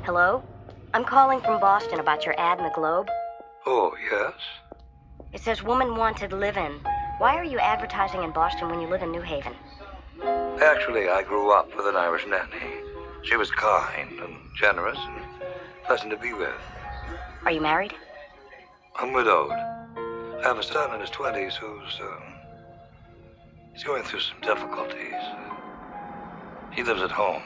Hello? I'm calling from Boston about your ad in the Globe. Oh, yes? It says woman wanted live-in. Why are you advertising in Boston when you live in New Haven? Actually, I grew up with an Irish nanny. She was kind and generous and pleasant to be with. Are you married? I'm widowed. I have a son in his 20s he's going through some difficulties. He lives at home,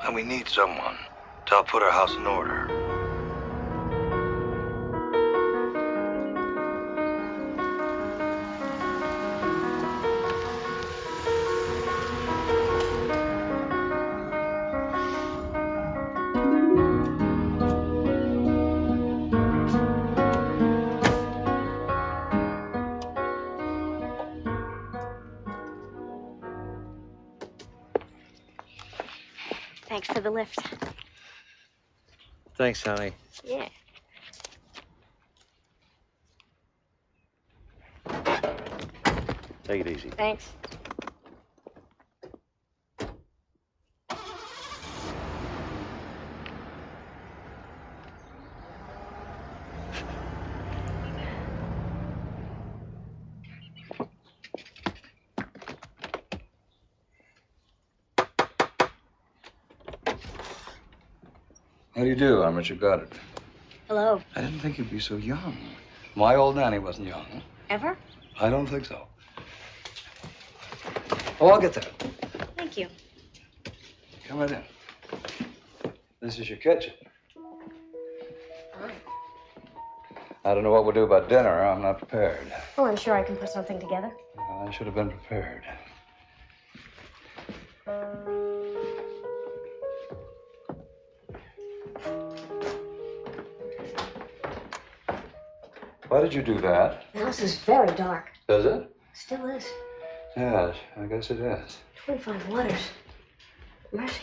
and we need someone to help put our house in order. Thanks for the lift. Thanks, honey. Yeah. Take it easy. Thanks. How do you do? I'm Richard Goddard. Hello. I didn't think you'd be so young. My old nanny wasn't young. Ever? I don't think so. Oh, I'll get there. Thank you. Come right in. This is your kitchen. Fine. I don't know what we'll do about dinner. I'm not prepared. Oh, I'm sure I can put something together. I should have been prepared. Why did you do that? The house is very dark. Does it? Still is. Yes, I guess it is. 25 waters. Mercy.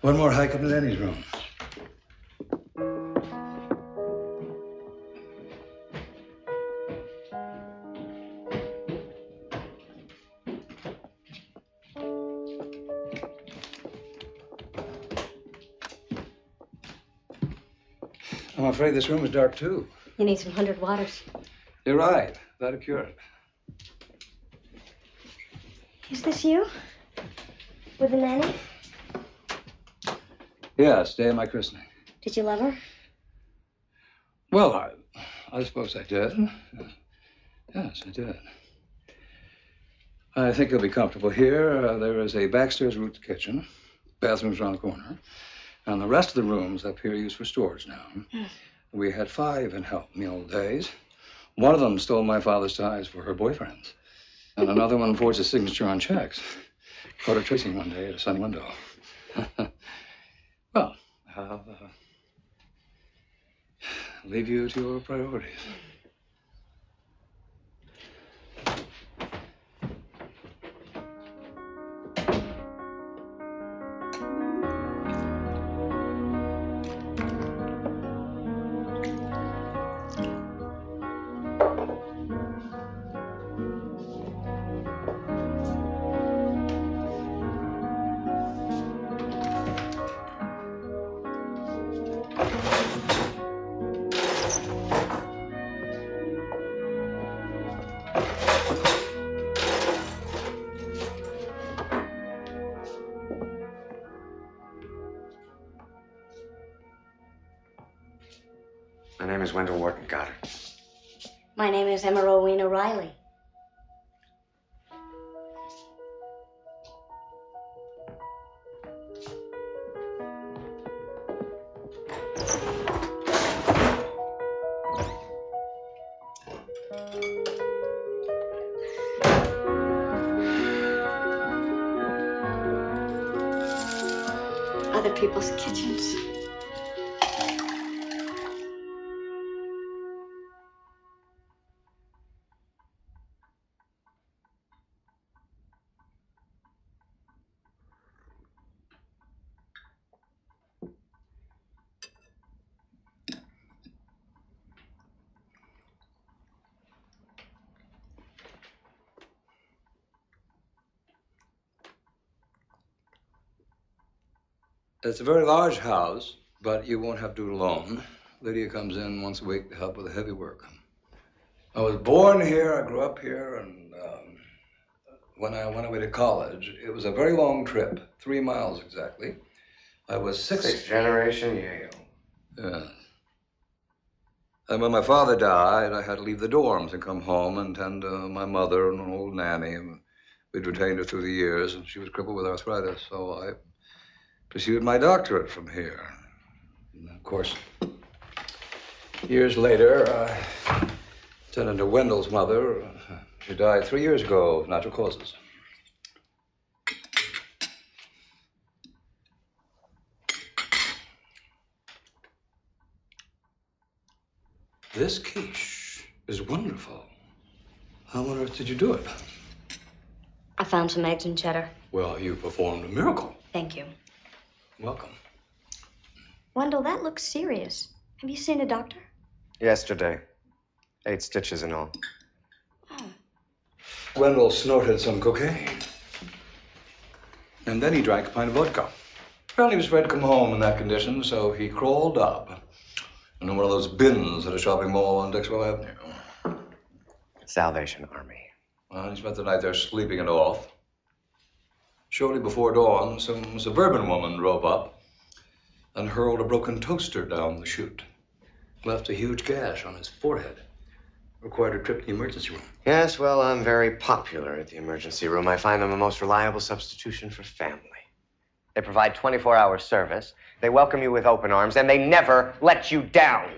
One more hike up to Lenny's room. I'm afraid this room is dark, too. You need some 100 waters. You're right. That'll cure it. Is this you? With the nanny? Yes, day of my christening. Did you love her? Well, I suppose I did. Yes, I did. I think you'll be comfortable here. There is a backstairs route to the kitchen. Bathroom's around the corner. And the rest of the rooms up here are used for storage now. We had 5 in help in the old days. One of them stole my father's ties for her boyfriends. And another one forged his signature on checks. Caught her tracing one day at a sunny window. Well, I'll leave you to your priorities. My name is Wendell Wharton Goddard. My name is Emma Rowena Riley. Other people's kitchens. It's a very large house, but you won't have to do it alone. Lydia comes in once a week to help with the heavy work. I was born here, I grew up here, and when I went away to college, it was a very long trip, 3 miles exactly. I was Sixth generation Yale. Yeah. And when my father died, I had to leave the dorms and come home and tend to my mother and an old nanny. We'd retained her through the years, and she was crippled with arthritis, so I pursued my doctorate from here. And of course, years later, I tended to Wendell's mother. She died 3 years ago of natural causes. This quiche is wonderful. How on earth did you do it? I found some eggs and cheddar. Well, you performed a miracle. Thank you. Welcome. Wendell, that looks serious. Have you seen a doctor? Yesterday. 8 stitches in all. Oh. Wendell snorted some cocaine. And then he drank a pint of vodka. Apparently he was afraid to come home in that condition, so he crawled up in one of those bins at a shopping mall on Dixwell Avenue. Salvation Army. Well, he spent the night there sleeping it off. Shortly before dawn, some suburban woman drove up and hurled a broken toaster down the chute. Left a huge gash on his forehead. Required a trip to the emergency room. Yes, well, I'm very popular at the emergency room. I find them a most reliable substitution for family. They provide 24-hour service. They welcome you with open arms, and they never let you down.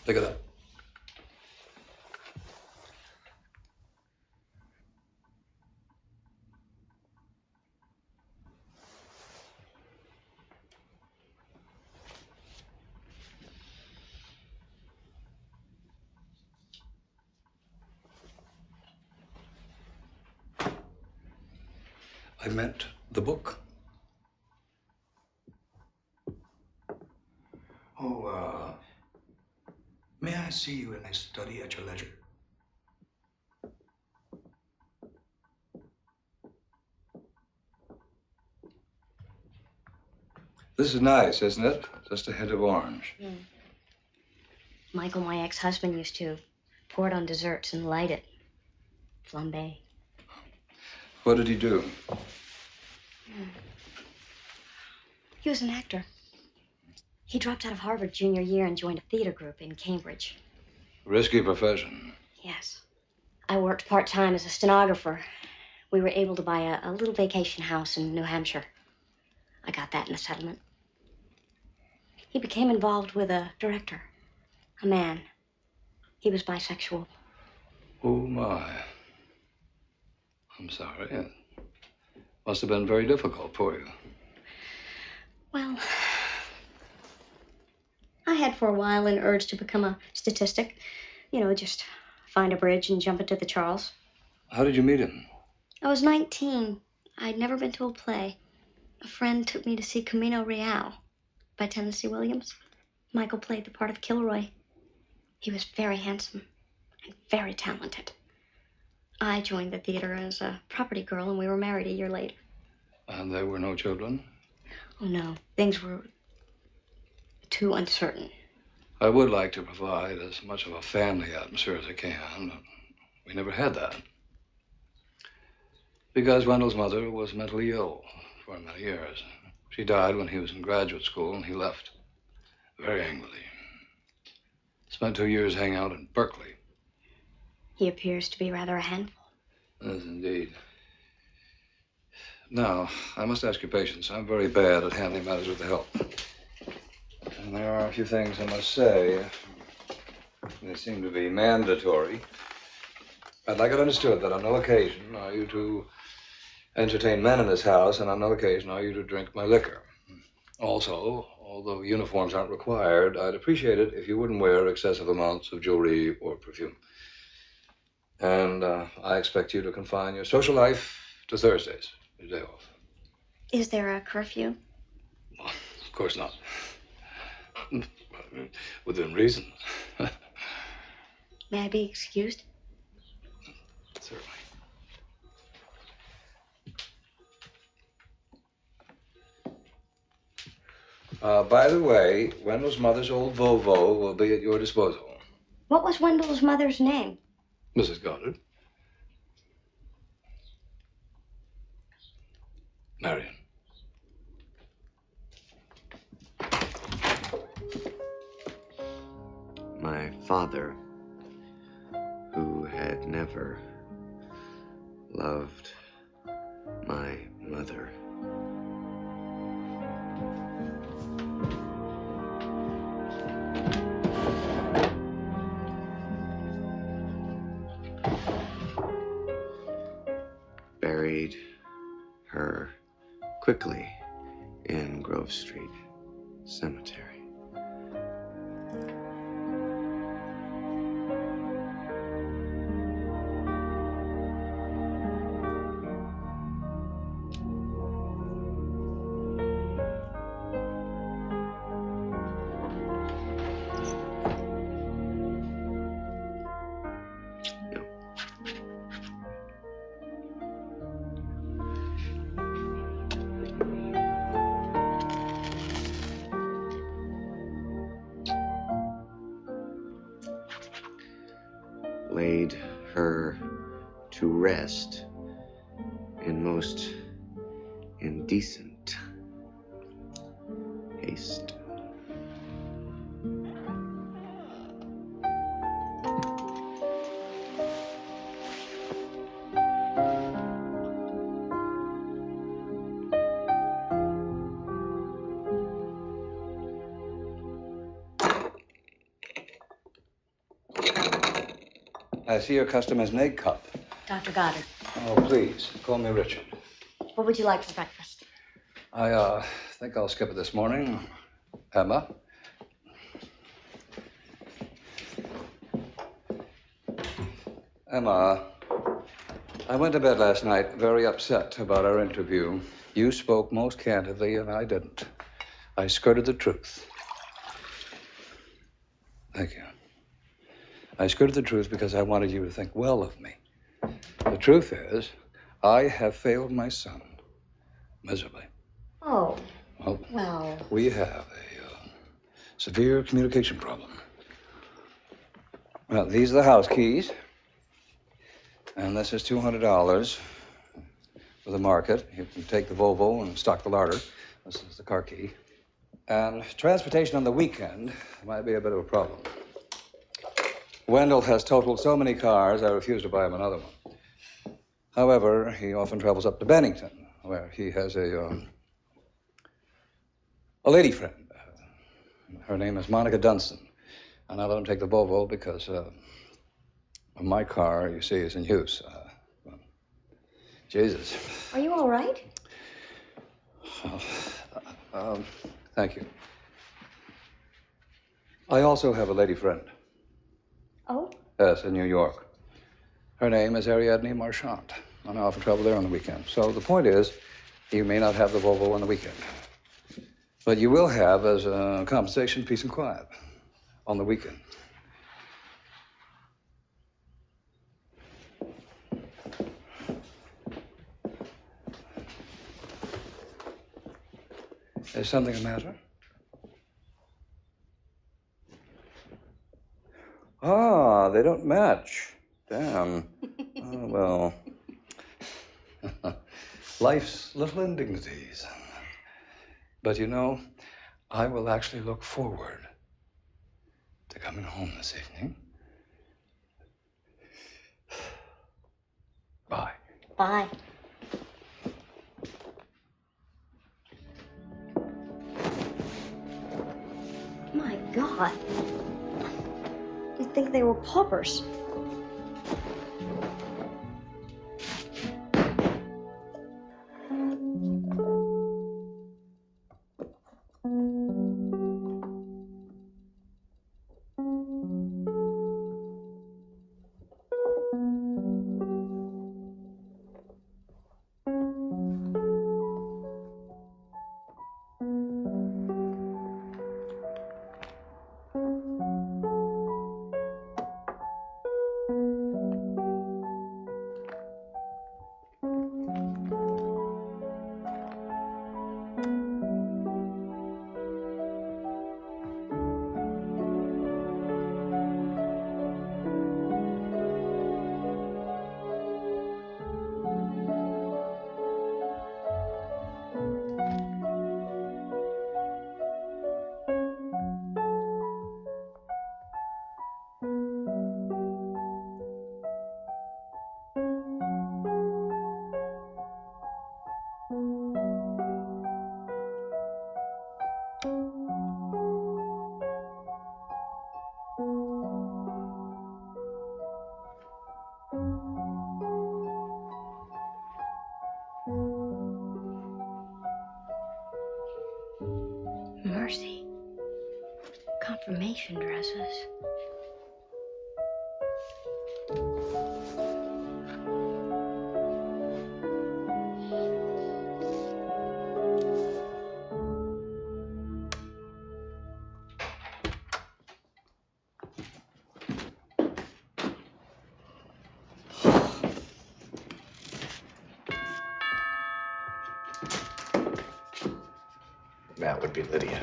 Look at that. I meant the book. Oh, may I see you in my study at your leisure? This is nice, isn't it? Just a hint of orange. Mm. Michael, my ex-husband, used to pour it on desserts and light it. Flambe. What did he do? He was an actor. He dropped out of Harvard junior year and joined a theater group in Cambridge. Risky profession. Yes. I worked part-time as a stenographer. We were able to buy a little vacation house in New Hampshire. I got that in the settlement. He became involved with a director, a man. He was bisexual. Oh, my. I'm sorry. It must have been very difficult for you. Well, I had for a while an urge to become a statistic. You know, just find a bridge and jump into the Charles. How did you meet him? I was 19. I'd never been to a play. A friend took me to see Camino Real by Tennessee Williams. Michael played the part of Kilroy. He was very handsome and very talented. I joined the theater as a property girl, and we were married a year later. And there were no children? Oh, no. Things were too uncertain. I would like to provide as much of a family atmosphere as I can, but we never had that. Because Wendell's mother was mentally ill for many years. She died when he was in graduate school, and he left very angrily. Spent 2 years hanging out in Berkeley. He appears to be rather a handful. Yes, indeed. Now, I must ask your patience. I'm very bad at handling matters with the help. And there are a few things I must say. They seem to be mandatory. I'd like it understood that on no occasion are you to entertain men in this house, and on no occasion are you to drink my liquor. Also, although uniforms aren't required, I'd appreciate it if you wouldn't wear excessive amounts of jewelry or perfume. And I expect you to confine your social life to Thursdays, your day off. Is there a curfew? Well, of course not. Within reason. May I be excused? Certainly. By the way, Wendell's mother's old Volvo will be at your disposal. What was Wendell's mother's name? Mrs. Goddard. Marion. My father, who had never loved my mother. Buried her quickly in Grove Street Cemetery. Laid her to rest in most indecent haste. I see your customer's an egg cup. Dr. Goddard. Oh, please, call me Richard. What would you like for breakfast? I think I'll skip it this morning. Emma? Emma, I went to bed last night very upset about our interview. You spoke most candidly, and I didn't. I skirted the truth. Thank you. I skirted the truth because I wanted you to think well of me. The truth is, I have failed my son miserably. Oh. Well, we have a severe communication problem. Well, these are the house keys. And this is $200 for the market. You can take the Volvo and stock the larder. This is the car key. And transportation on the weekend might be a bit of a problem. Wendell has totaled so many cars, I refuse to buy him another one. However, he often travels up to Bennington, where he has a lady friend. Her name is Monica Dunstan. And I let him take the Volvo because my car, you see, is in use. Jesus. Are you all right? Thank you. I also have a lady friend. Oh? Yes, in New York. Her name is Ariadne Marchant, and I often travel there on the weekend. So the point is, you may not have the Volvo on the weekend, but you will have, as a compensation, peace and quiet on the weekend. Is something the matter? Ah, they don't match. Damn. Oh, well. Life's little indignities. But you know, I will actually look forward to coming home this evening. Bye. Bye. My God. You'd think they were paupers. Mercy. Confirmation dresses. That would be Lydia.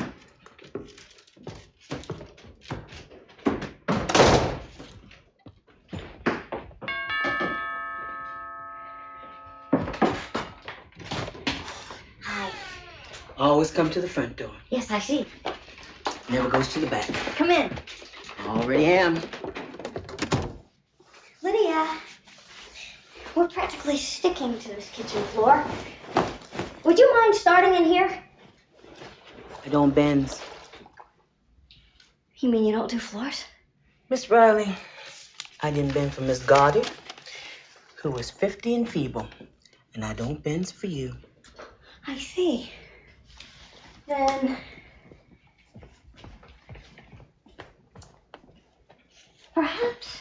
Hi. Always come to the front door. Yes, I see. Never goes to the back. Come in. Already am. Lydia, we're practically sticking to this kitchen floor. Would you mind starting in here? I don't bends. You mean you don't do floors? Miss Riley, I didn't bend for Miss Gardy, who was 50 and feeble, and I don't bends for you. I see. Then perhaps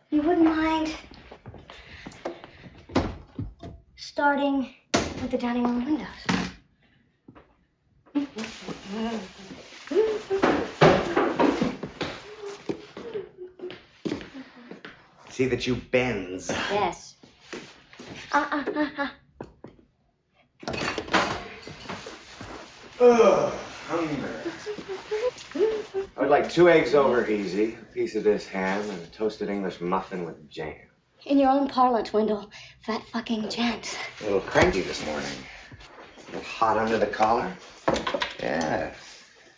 you wouldn't mind starting with the dining room windows. See that you bends. Yes. Ugh, hunger. I would like 2 eggs over easy, a piece of this ham, and a toasted English muffin with jam. In your own parlance, Wendell, fat fucking gent. A little cranky this morning. A little hot under the collar. Yeah.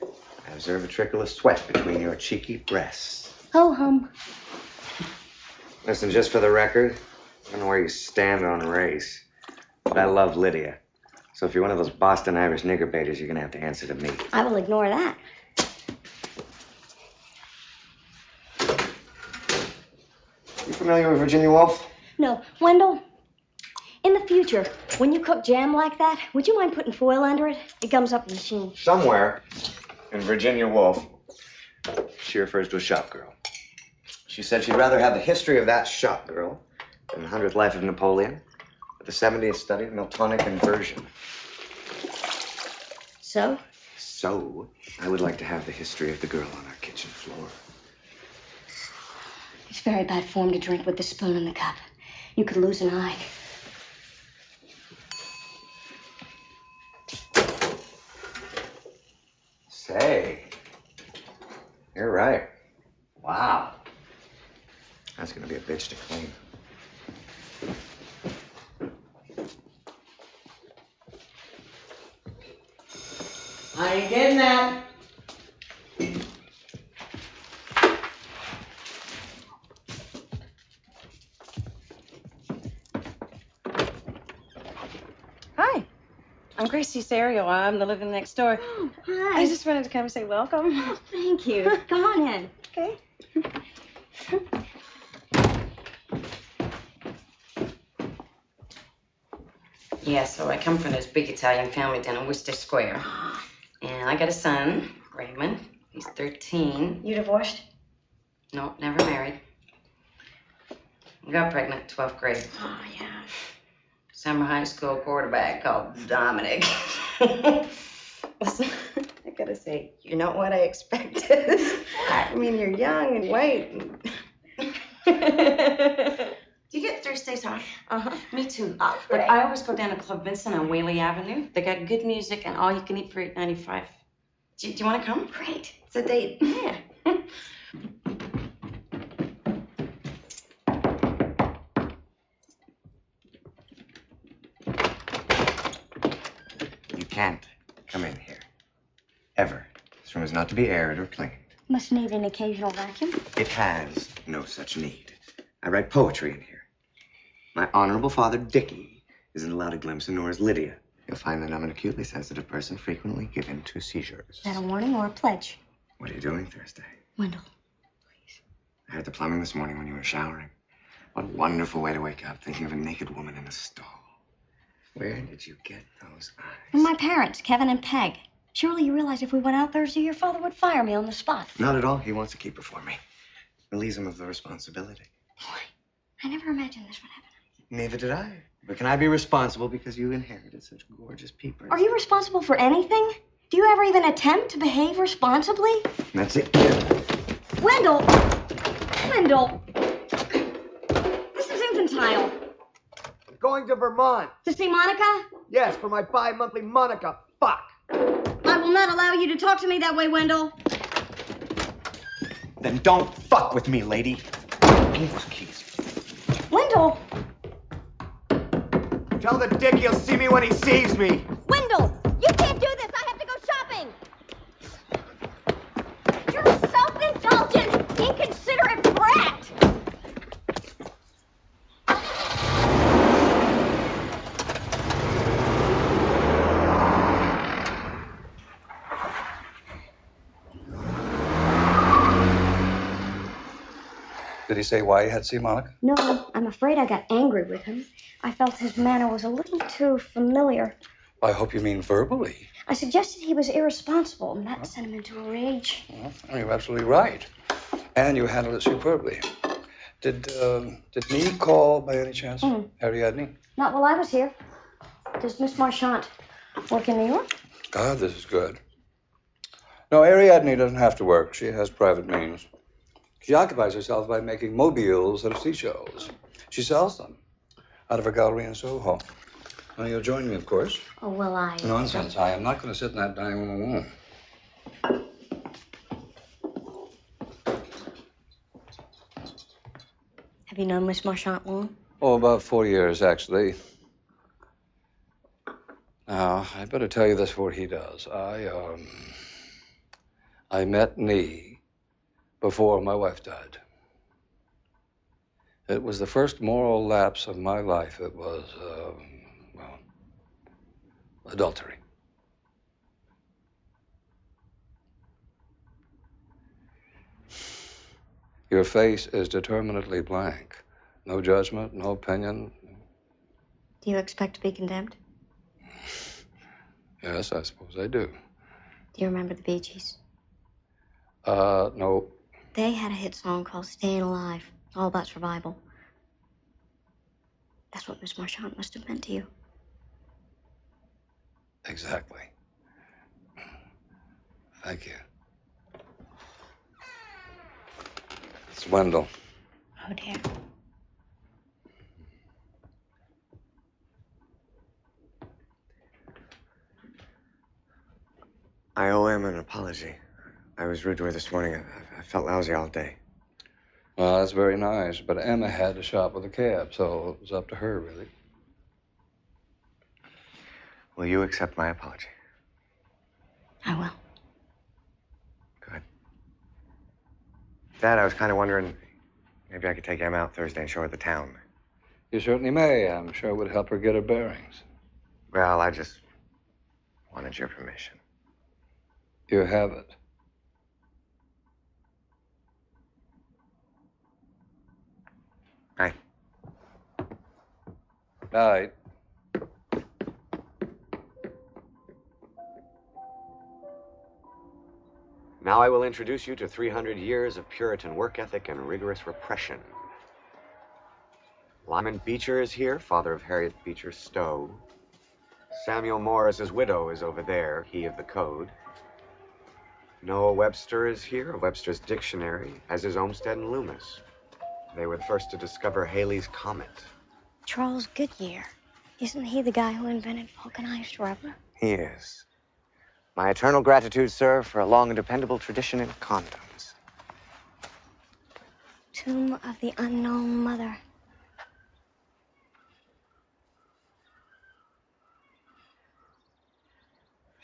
I observe a trickle of sweat between your cheeky breasts. Ho hum. Listen, just for the record, I don't know where you stand on race, but I love Lydia. So if you're one of those Boston Irish nigger baiters, you're gonna have to answer to me. I will ignore that. You familiar with Virginia Woolf? No, Wendell, in the future, when you cook jam like that, would you mind putting foil under it? It gums up the machine. Somewhere in Virginia Woolf, she refers to a shop girl. She said she'd rather have the history of that shop girl than the 100th life of Napoleon, or the 70th study of Miltonic inversion. So? So, I would like to have the history of the girl on our kitchen floor. It's very bad form to drink with the spoon in the cup. You could lose an eye. Say, you're right. Wow. That's gonna be a bitch to clean. I ain't getting that. Hi, I'm Gracie Serio. I'm the living next door. Oh, hi. I just wanted to come and say welcome. Oh, thank you. Come on in. Okay. Yeah, so I come from this big Italian family down in Worcester Square. And I got a son, Raymond. He's 13. You divorced? No, never married. Got pregnant 12th grade. Oh, yeah. Summer high school quarterback called Dominic. Listen, I gotta say, you're not what I expected. I mean, you're young and white. Do you get Thursdays off? Uh-huh. Me too. Oh, But great. I always go down to Club Vincent on Whaley Avenue. They got good music and all you can eat for $8.95. Do you want to come? Great. It's a date. Yeah. You can't come in here. Ever. This room is not to be aired or cleaned. Must need an occasional vacuum. It has no such need. I write poetry in here. My honorable father, Dickie, isn't allowed a glimpse, and nor is Lydia. You'll find that I'm an acutely sensitive person frequently given to seizures. Is that a warning or a pledge? What are you doing Thursday? Wendell, please. I heard the plumbing this morning when you were showering. What a wonderful way to wake up, thinking of a naked woman in a stall. Where did you get those eyes? From my parents, Kevin and Peg. Surely you realize if we went out Thursday, your father would fire me on the spot. Not at all. He wants to keep her for me. Relieves him of the responsibility. I never imagined this would happen. Neither did I. But can I be responsible because you inherited such gorgeous peepers? Are you responsible for anything? Do you ever even attempt to behave responsibly? That's it, kid. Wendell! Wendell! This is infantile. I'm going to Vermont. To see Monica? Yes, for my bi-monthly Monica. Fuck. I will not allow you to talk to me that way, Wendell. Then don't fuck with me, lady. Give me those keys. Wendell! Tell the dick he'll see me when he sees me. Wendell! You can't do this! I have to go shopping! You're a self-indulgent, inconsiderate brat! Did he say why he had to see Monica? No, I'm afraid I got angry with him. I felt his manner was a little too familiar. I hope you mean verbally. I suggested he was irresponsible, and that sent him into a rage. Well, you're absolutely right. And you handled it superbly. Did Nee call by any chance? Ariadne? Not while I was here. Does Miss Marchant work in New York? God, this is good. No, Ariadne doesn't have to work. She has private means. She occupies herself by making mobiles out of seashells. She sells them out of her gallery in Soho. Now, you'll join me, of course. Oh, well, I... Nonsense. I am not going to sit in that dining room alone. Have you known Miss Marchant long? Oh, about 4 years, actually. Now, I'd better tell you this before he does. I met Nee before my wife died. It was the first moral lapse of my life. It was, adultery. Your face is determinately blank. No judgment, no opinion. Do you expect to be condemned? Yes, I suppose I do. Do you remember the Bee Gees? No. They had a hit song called Staying Alive, all about survival. That's what Miss Marchant must have meant to you. Exactly. Thank you. It's Wendell. Oh, dear. I owe him an apology. I was rude to her this morning. I felt lousy all day. Well, that's very nice, but Emma had to shop with a cab, so it was up to her, really. Will you accept my apology? I will. Good. Dad, I was kind of wondering, maybe I could take Emma out Thursday and show her the town. You certainly may. I'm sure it would help her get her bearings. Well, I just wanted your permission. You have it. Night. Night. Now I will introduce you to 300 years of Puritan work ethic and rigorous repression. Lyman Beecher is here, father of Harriet Beecher Stowe. Samuel Morris's widow is over there, he of the code. Noah Webster is here, of Webster's Dictionary, as is Olmsted and Loomis. They were the first to discover Halley's Comet. Charles Goodyear. Isn't he the guy who invented vulcanized rubber? He is. My eternal gratitude, sir, for a long and dependable tradition in condoms. Tomb of the Unknown Mother.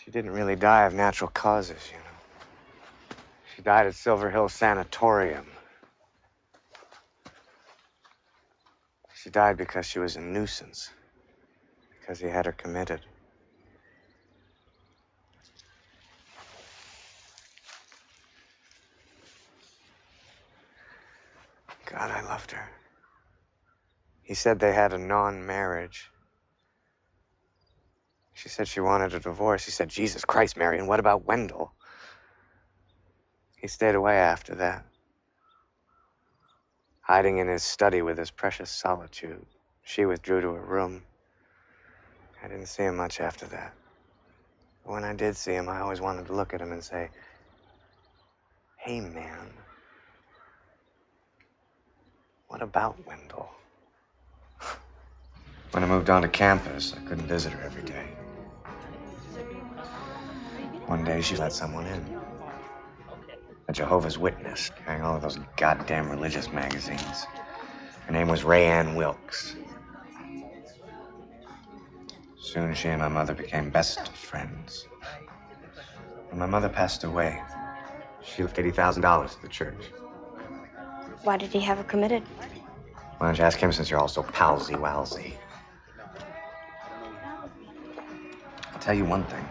She didn't really die of natural causes, you know. She died at Silver Hill Sanatorium. She died because she was a nuisance. Because he had her committed. God, I loved her. He said they had a non-marriage. She said she wanted a divorce. He said, Jesus Christ, Marion, what about Wendell? He stayed away after that, hiding in his study with his precious solitude. She withdrew to her room. I didn't see him much after that. But when I did see him, I always wanted to look at him and say, hey, man, what about Wendell? When I moved onto campus, I couldn't visit her every day. One day, she let someone in. A Jehovah's Witness, carrying all of those goddamn religious magazines. Her name was Rayanne Wilkes. Soon, she and my mother became best friends. When my mother passed away, she left $80,000 to the church. Why did he have her committed? Why don't you ask him since you're all so palsy-walsy? I'll tell you one thing.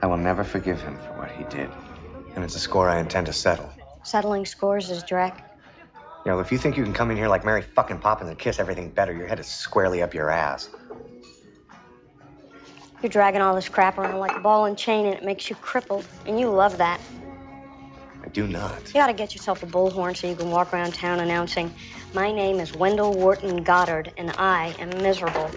I will never forgive him for what he did. And it's a score I intend to settle. Settling scores is Drek. You know, if you think you can come in here like Mary fucking Poppins and kiss everything better, your head is squarely up your ass. You're dragging all this crap around like a ball and chain, and it makes you crippled. And you love that. I do not. You ought to get yourself a bullhorn so you can walk around town announcing, my name is Wendell Wharton Goddard, and I am miserable.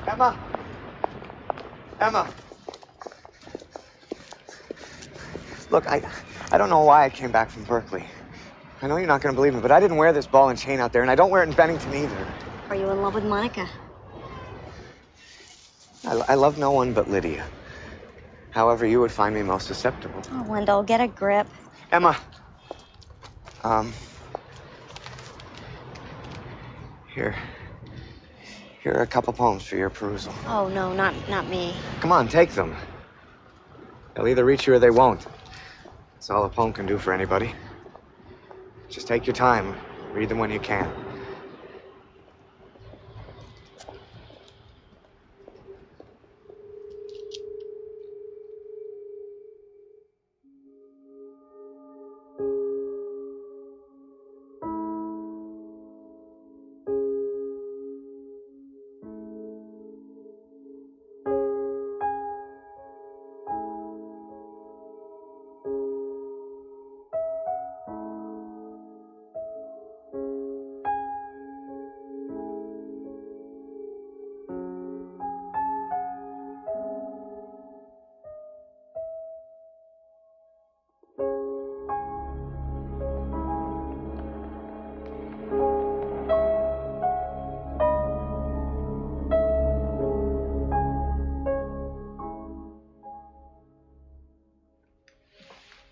Emma! Emma! Look, I don't know why I came back from Berkeley. I know you're not going to believe me, but I didn't wear this ball and chain out there, and I don't wear it in Bennington either. Are you in love with Monica? I love no one but Lydia. However, you would find me most acceptable. Oh, Wendell, get a grip. Emma. Here are a couple poems for your perusal. Oh, no, not me. Come on, take them. They'll either reach you or they won't. That's all a poem can do for anybody. Just take your time. Read them when you can.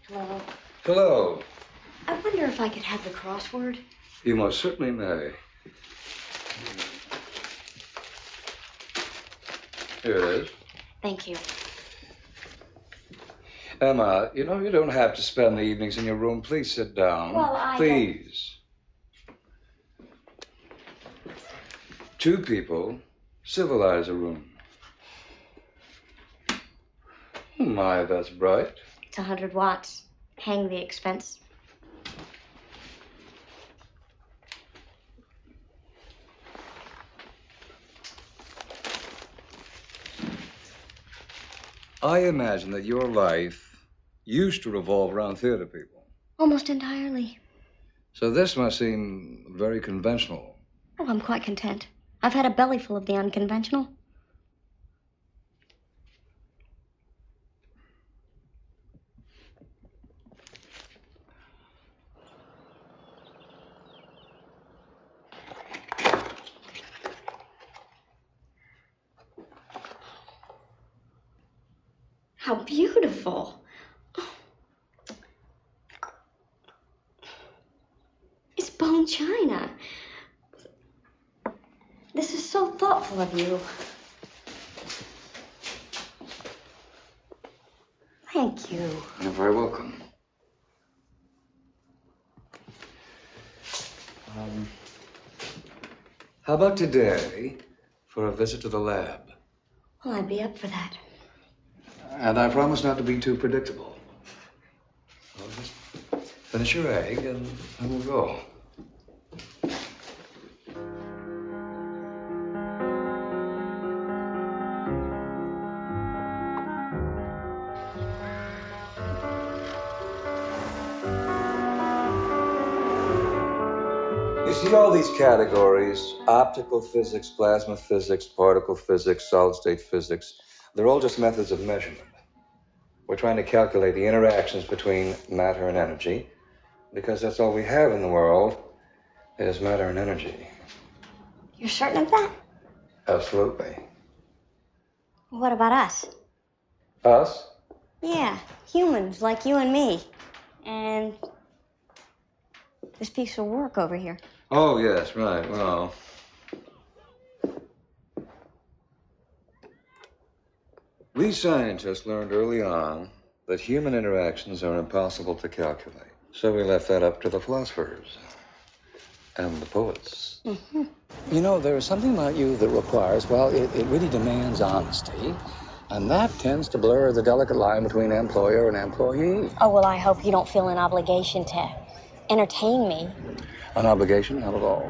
Hello. Hello. I wonder if I could have the crossword. You most certainly may. Here it is. Thank you. Emma, you know you don't have to spend the evenings in your room. Please sit down. Well, I Please. Two people civilize a room. My, that's bright. It's 100 watts. Hang the expense. I imagine that your life used to revolve around theater people. Almost entirely. So this must seem very conventional. Oh, I'm quite content. I've had a belly full of the unconventional. How beautiful. It's bone china. This is so thoughtful of you. Thank you. You're very welcome. How about today for a visit to the lab? Well, I'd be up for that. And I promise not to be too predictable. Well, just finish your egg and we'll go. You see all these categories, optical physics, plasma physics, particle physics, solid state physics, they're all just methods of measurement. We're trying to calculate the interactions between matter and energy, because that's all we have in the world is matter and energy. You're certain of that? Absolutely. What about us? Us? Yeah, humans like you and me. And this piece of work over here. Oh, yes, right. Well, we scientists learned early on that human interactions are impossible to calculate. So we left that up to the philosophers and the poets. Mm-hmm. You know, there is something about you that requires, well, it really demands honesty. And that tends to blur the delicate line between employer and employee. Oh, well, I hope you don't feel an obligation to entertain me. An obligation? Not at all.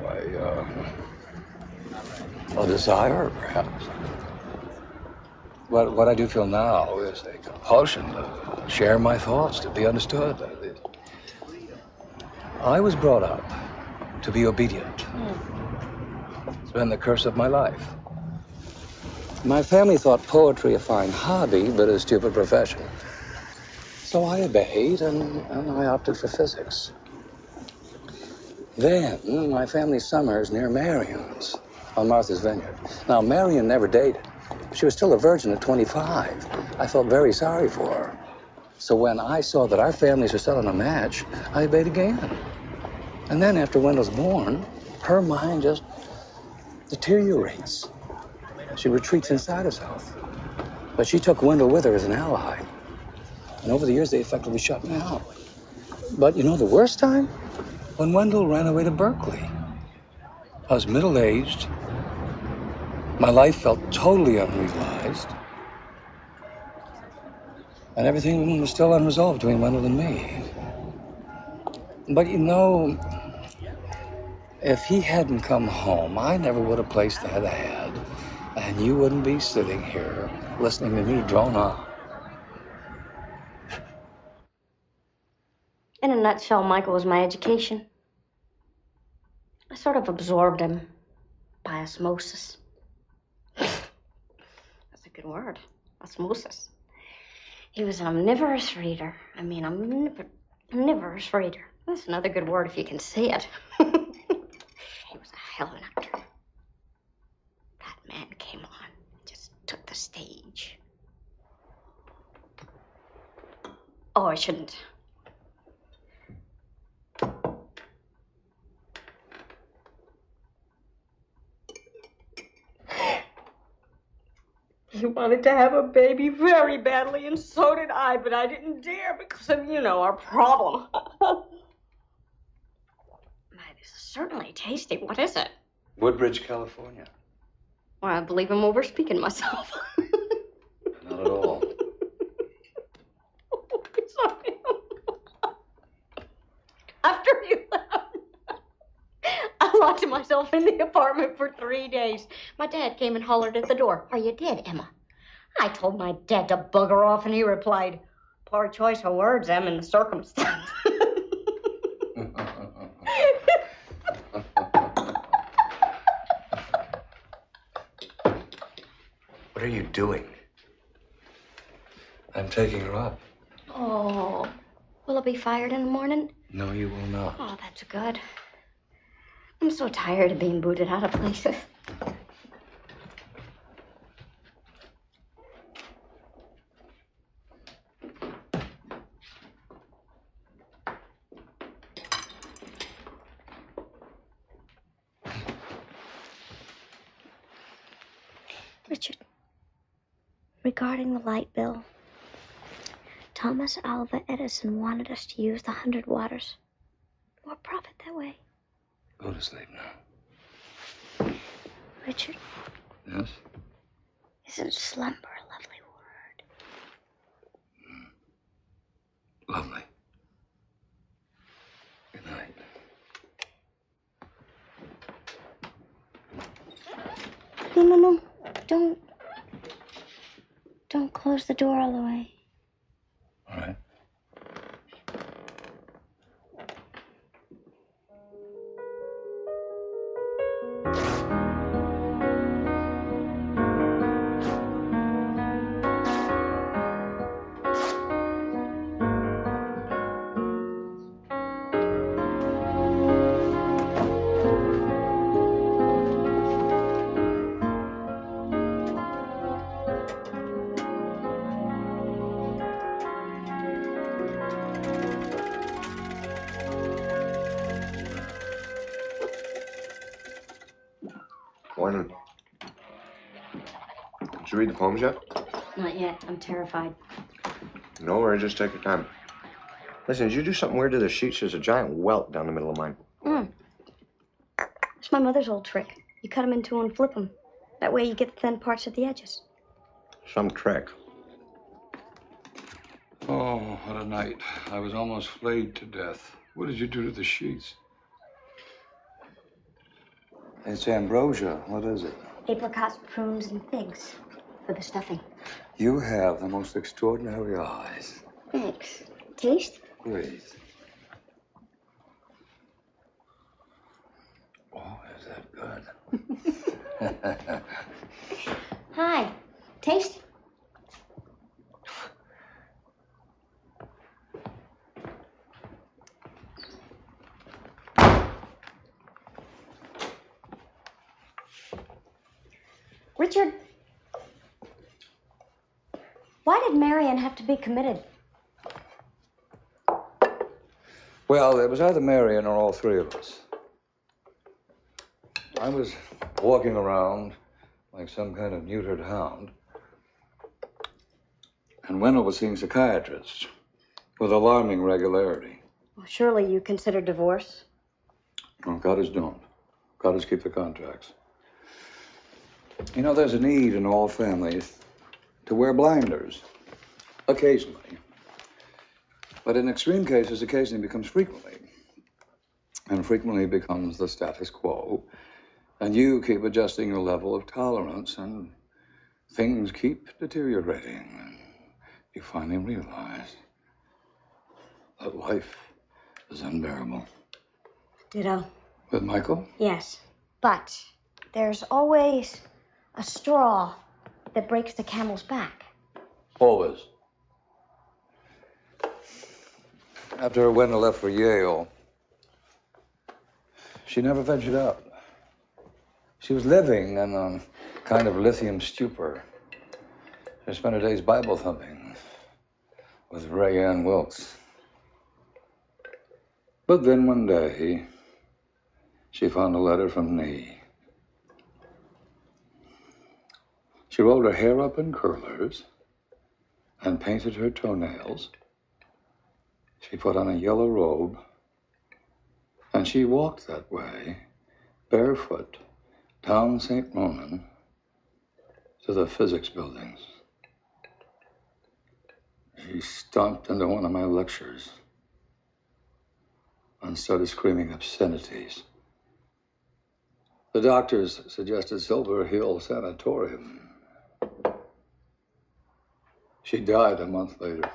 A desire, perhaps. What I do feel now is a compulsion to share my thoughts, to be understood. I was brought up to be obedient. It's been the curse of my life. My family thought poetry a fine hobby, but a stupid profession. So I obeyed, and I opted for physics. Then, my family's summers near Marion's on Martha's Vineyard. Now, Marion never dated. She was still a virgin at 25. I felt very sorry for her. So when I saw that our families were set on a match, I obeyed again. And then after Wendell's born, her mind just deteriorates. She retreats inside herself. But she took Wendell with her as an ally. And over the years, they effectively shut me out. But you know the worst time? When Wendell ran away to Berkeley. I was middle-aged. My life felt totally unrealized. And everything was still unresolved between Wendell and me. But you know, if he hadn't come home, I never would have placed that ad. And you wouldn't be sitting here listening to me drone on. In a nutshell, Michael was my education. I sort of absorbed him by osmosis. That's a good word, osmosis. He was an omnivorous reader. I mean, omnivorous reader. That's another good word if you can say it. He was a hell of an actor. That man came on, just took the stage. Oh, I shouldn't. He wanted to have a baby very badly, and so did I, but I didn't dare because of, you know, our problem. My, this is certainly tasty. What is it? Woodbridge, California. Well, I believe I'm overspeaking myself. Not at all. Sorry. After you left, I locked myself in the apartment for 3 days. My dad came and hollered at the door. Are you dead, Emma? I told my dad to bugger off, and he replied, poor choice of words, Em, in the circumstance. What are you doing? I'm taking her up. Oh, will it be fired in the morning? No, you will not. Oh, that's good. I'm so tired of being booted out of places. Richard, regarding the light bill, Thomas Alva Edison wanted us to use the 100 waters. More profit that way. Go to sleep now. Richard, Yes? isn't slumber a lovely word? Lovely. Good night. No. Don't close the door all the way. All right. Morning. Did you read the poems yet? Not yet. I'm terrified. No worries, just take your time. Listen, did you do something weird to the sheets? There's a giant welt down the middle of mine. It's my mother's old trick. You cut them in two and flip them. That way you get the thin parts at the edges. Some trick. Oh, what a night. I was almost flayed to death. What did you do to the sheets? It's ambrosia. What is it? Apricots, prunes, and figs for the stuffing. You have the most extraordinary eyes. Thanks. Taste? Please. Oh, is that good? Hi. Taste? Richard, why did Marion have to be committed? Well, it was either Marion or all three of us. I was walking around like some kind of neutered hound, and Wendell was seeing psychiatrists with alarming regularity. Well, surely you consider divorce. Well, Cutters don't. Cutters keep the contracts. You know, there's a need in all families to wear blinders, occasionally. But in extreme cases, occasionally becomes frequently. And frequently becomes the status quo. And you keep adjusting your level of tolerance, and things keep deteriorating. And you finally realize that life is unbearable. Ditto. With Michael? Yes, but there's always a straw that breaks the camel's back. Always. After Wendell left for Yale, she never ventured out. She was living in a kind of lithium stupor. She spent her days Bible thumping with Ray Ann Wilkes. But then one day, she found a letter from Nee. She rolled her hair up in curlers and painted her toenails. She put on a yellow robe, and she walked that way, barefoot, down St. Ronan to the physics buildings. She stomped into one of my lectures and started screaming obscenities. The doctors suggested Silver Hill Sanatorium. She died a month later.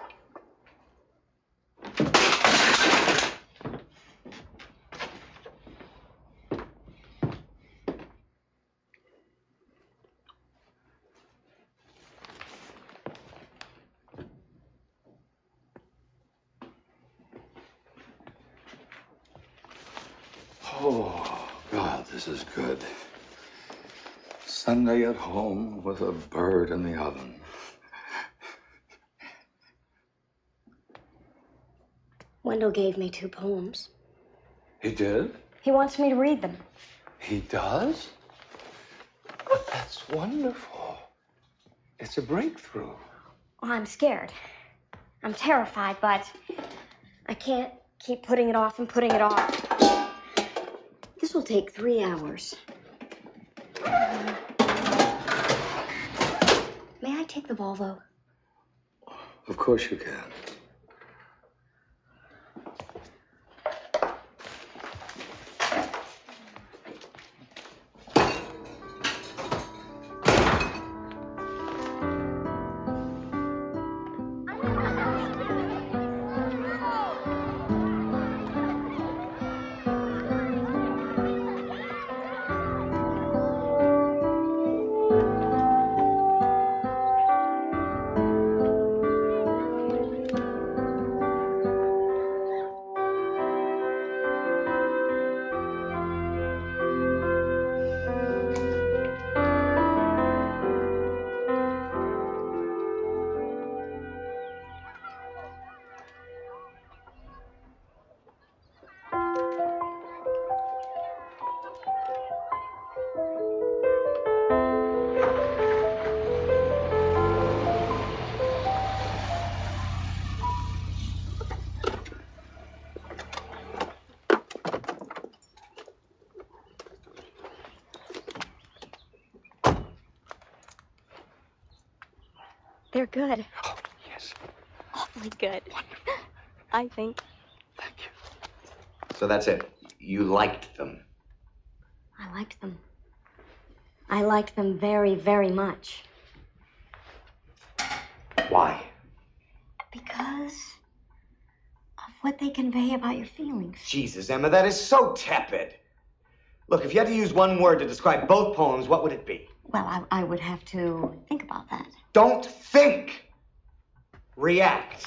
Oh, God, this is good. Sunday at home with a bird in the oven. Wendell gave me 2 poems. He did? He wants me to read them. He does? But that's wonderful. It's a breakthrough. Well, I'm scared. I'm terrified, but I can't keep putting it off and putting it off. This will take 3 hours. May I take the Volvo? Of course you can. They're good. Oh, yes. Awfully good. I think. Thank you. So that's it. You liked them. I liked them. I liked them very, very much. Why? Because of what they convey about your feelings. Jesus, Emma, that is so tepid. Look, if you had to use one word to describe both poems, what would it be? Well, I would have to think about that. Don't think. React.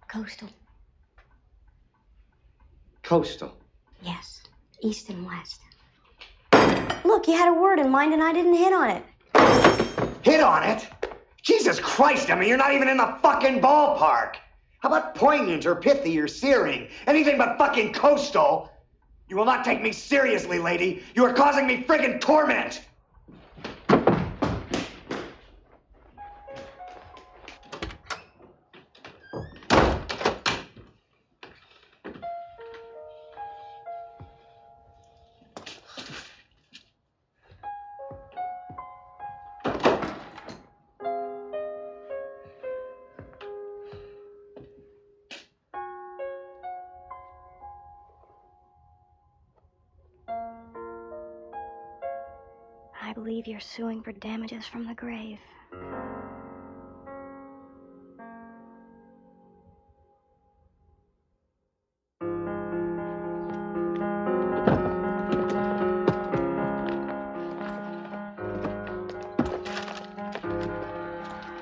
Coastal. Coastal. Yes. East and west. Look, you had a word in mind and I didn't hit on it. Hit on it? Jesus Christ, Emma, you're not even in the fucking ballpark. How about poignant or pithy or searing? Anything but fucking coastal. You will not take me seriously, lady. You are causing me friggin' torment. I believe you're suing for damages from the grave.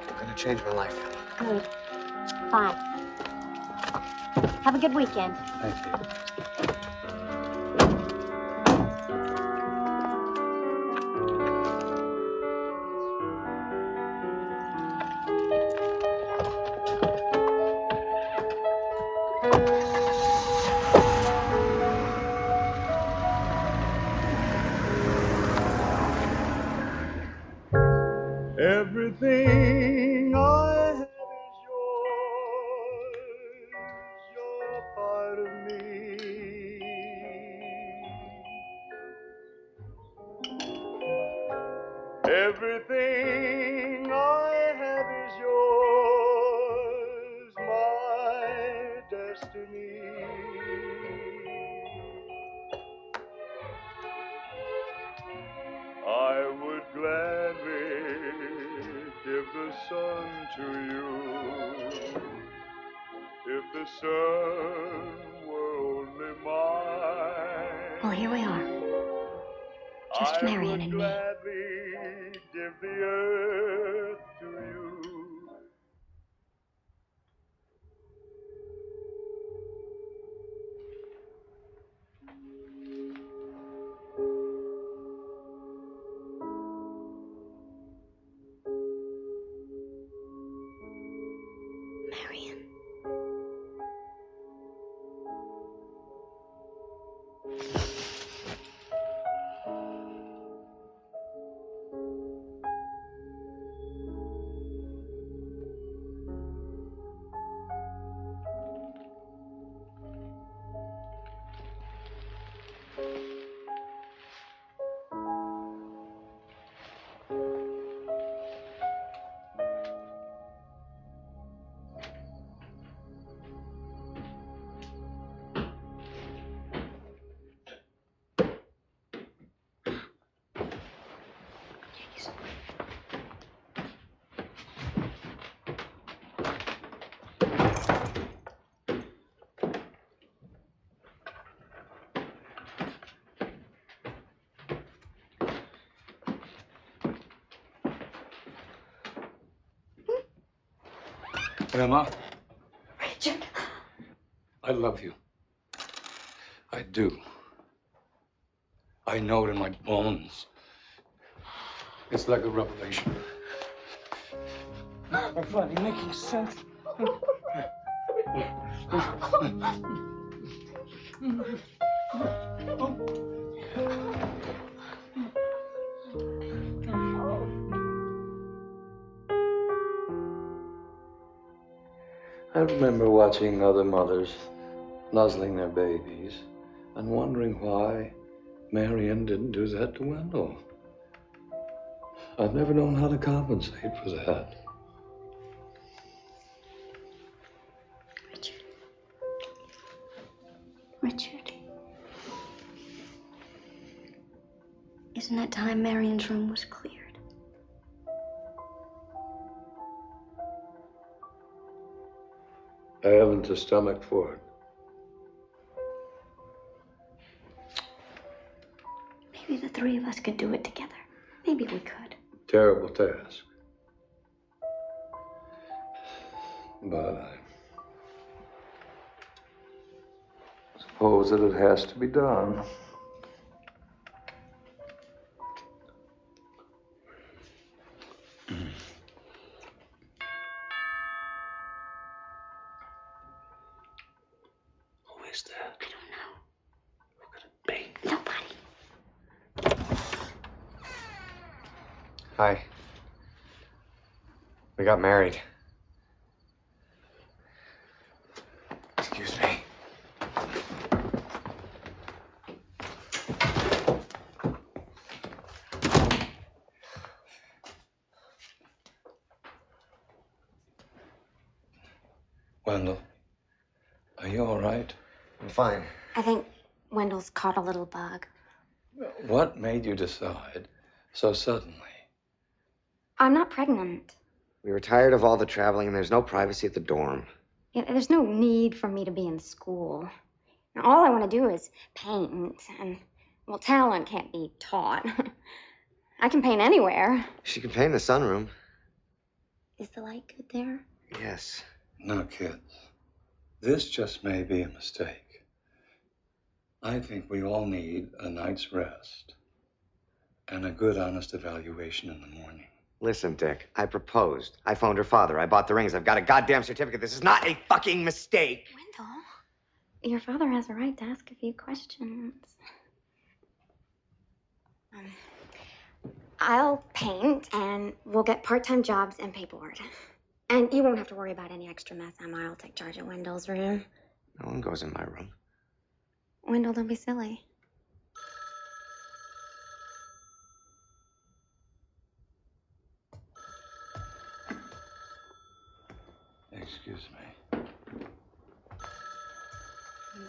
You're gonna change my life. Good. Fine. Have a good weekend. Thank you. Everything I have is yours, you're part of me. Everything I have is yours, my destiny. I would gladly give the sun to you if the sun were only mine. Well, here we are. Just Marion and me. I would gladly give the earth to you. Marion. Thanks. Emma, Richard. I love you. I do. I know it in my bones. It's like a revelation. I'm finally making sense. I remember watching other mothers nuzzling their babies and wondering why Marion didn't do that to Wendell. I've never known how to compensate for that. Richard. Richard. Isn't it time Marion's room was cleared? I haven't the stomach for it. Maybe the three of us could do it together. Maybe we could. Terrible task. But I suppose that it has to be done. Who is that? I don't know. Who could it be? Nobody. Hi. We got married. Excuse me. Wendell, are you all right? I'm fine. I think Wendell's caught a little bug. What made you decide so suddenly? I'm not pregnant. We were tired of all the traveling, and there's no privacy at the dorm. Yeah, there's no need for me to be in school. Now, all I want to do is paint, and, well, talent can't be taught. I can paint anywhere. She can paint in the sunroom. Is the light good there? Yes. No, kids. This just may be a mistake. I think we all need a night's rest and a good, honest evaluation in the morning. Listen, Dick, I proposed. I phoned her father. I bought the rings. I've got a goddamn certificate. This is not a fucking mistake. Wendell, your father has a right to ask a few questions. I'll paint, and we'll get part-time jobs and pay board. And you won't have to worry about any extra mess, Emma. I'll take charge of Wendell's room. No one goes in my room. Wendell, don't be silly. Excuse me.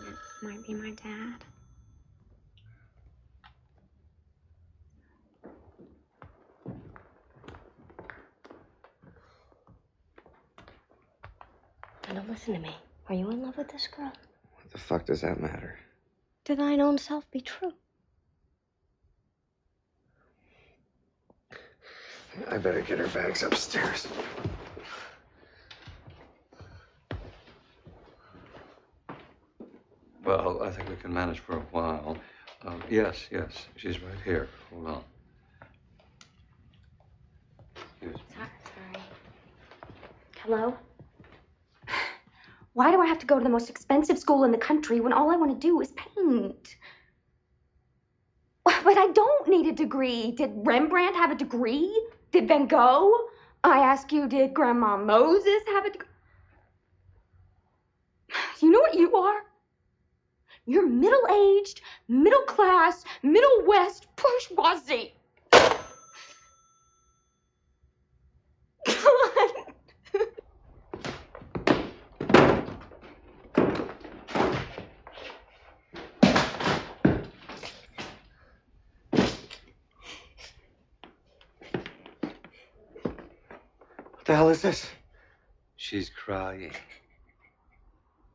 That might be my dad. Now listen to me. Are you in love with this girl? What the fuck does that matter? To thine own self be true. I better get her bags upstairs. Well, I think we can manage for a while. Yes, she's right here. Hold on. Excuse me. Sorry. Hello? Why do I have to go to the most expensive school in the country when all I want to do is paint? But I don't need a degree. Did Rembrandt have a degree? Did Van Gogh? I ask you, did Grandma Moses have a degree? You know what you are? You're middle-aged, middle-class, Middle West bourgeoisie. What the hell is this? She's crying.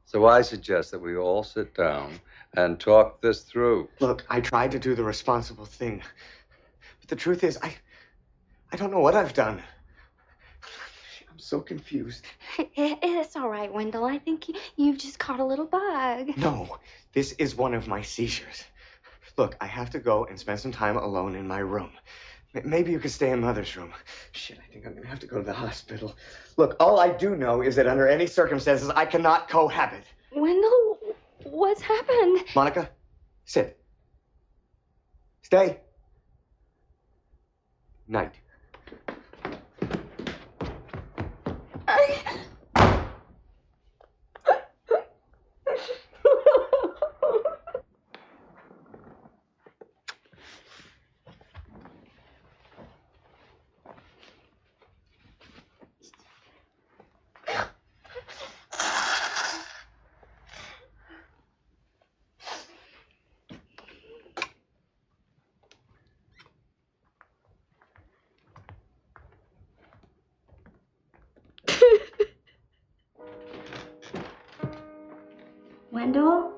So I suggest that we all sit down and talk this through. Look, I tried to do the responsible thing. But the truth is, I don't know what I've done. I'm so confused. It's all right, Wendell. I think you've just caught a little bug. No, this is one of my seizures. Look, I have to go and spend some time alone in my room. Maybe you could stay in Mother's room. Shit, I think I'm gonna have to go to the hospital. Look, all I do know is that under any circumstances, I cannot cohabit. Wendell, what's happened? Monica, sit. Stay. Night. Wendell?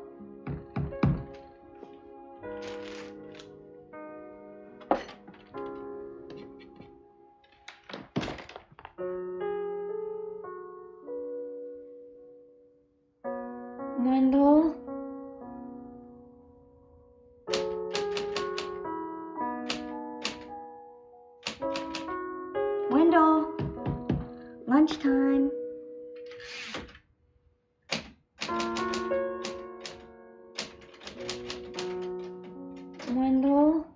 Wendell? Wendell? Lunchtime. Wendell?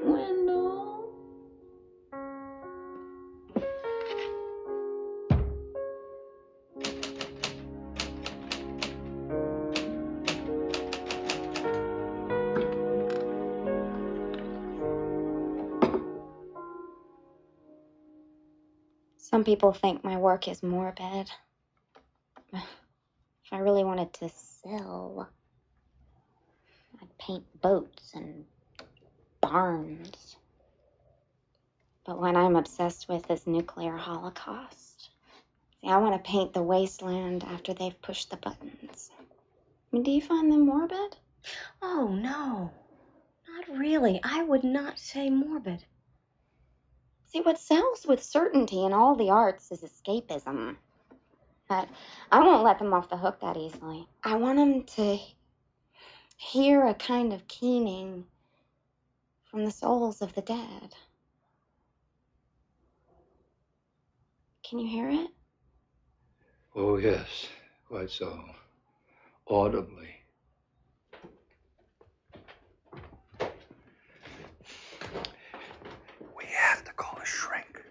Wendell? Some people think my work is morbid. If I really wanted to sell, I'd paint boats and barns. But what I'm obsessed with is nuclear holocaust. See, I want to paint the wasteland after they've pushed the buttons. I mean, do you find them morbid? Oh, no. Not really. I would not say morbid. See, what sells with certainty in all the arts is escapism. But I won't let them off the hook that easily. I want them to hear a kind of keening from the souls of the dead. Can you hear it? Oh, yes, quite so. Audibly. We have to call a shrink.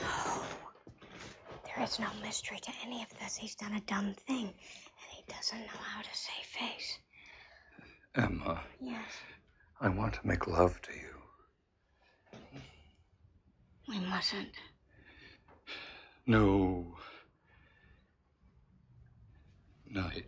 No. There is no mystery to any of this. He's done a dumb thing, and he doesn't know how to save face. Emma. Yes. I want to make love to you. We mustn't. No. Night.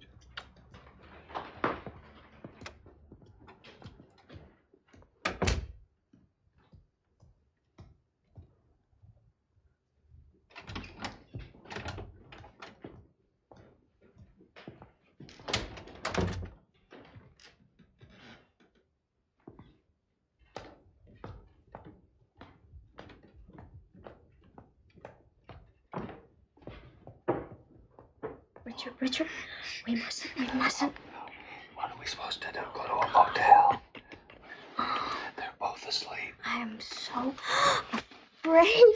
Richard, we mustn't. What are we supposed to do? Go to a motel? They're both asleep. I am so afraid.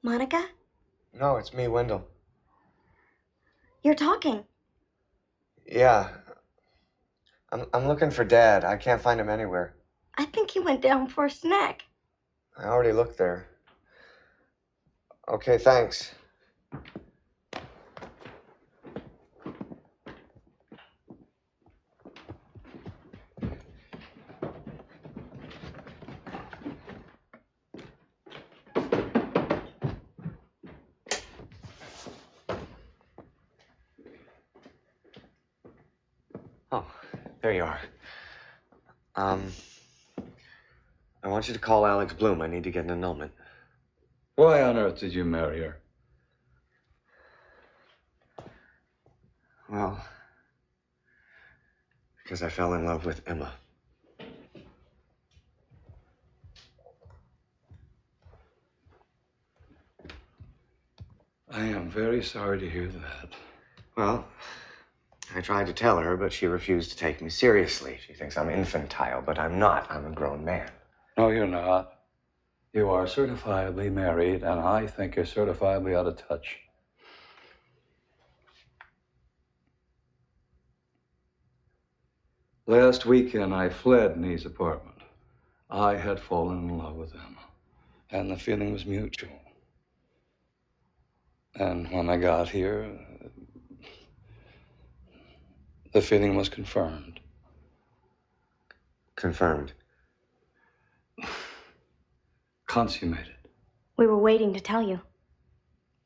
Monica? No, it's me, Wendell. You're talking. Yeah. I'm looking for Dad. I can't find him anywhere. I think he went down for a snack. I already looked there. Okay, thanks. Oh, there you are. I want you to call Alex Bloom. I need to get an annulment. Why on earth did you marry her? Well, because I fell in love with Emma. I am very sorry to hear that. Well, I tried to tell her, but she refused to take me seriously. She thinks I'm infantile, but I'm not. I'm a grown man. No, you're not. You are certifiably married, and I think you're certifiably out of touch. Last weekend, I fled Nee's apartment. I had fallen in love with Emma, and the feeling was mutual. And when I got here, the feeling was confirmed. Confirmed. Consummated. We were waiting to tell you,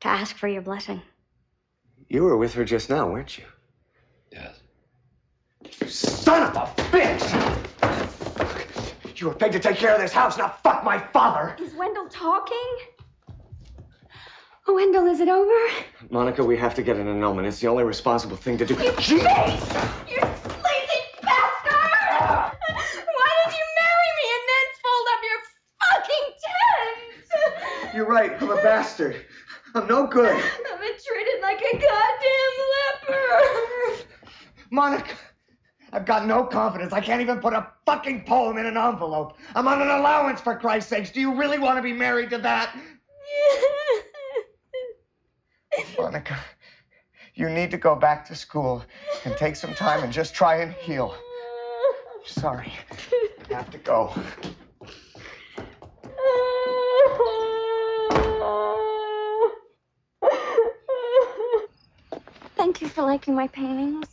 to ask for your blessing. You were with her just now, weren't you? Yes. Son of a bitch! You were paid to take care of this house, not fuck my father! Is Wendell talking? Oh, Wendell, is it over? Monica, we have to get an annulment. It's the only responsible thing to do. You lazy bastard! Why did you marry me and then fold up your fucking tent? You're right, I'm a bastard. I'm no good. I've been treated like a goddamn leper. Monica, I've got no confidence. I can't even put a fucking poem in an envelope. I'm on an allowance, for Christ's sakes. Do you really want to be married to that? Monica, you need to go back to school and take some time and just try and heal. I'm sorry. I have to go. Thank you for liking my paintings.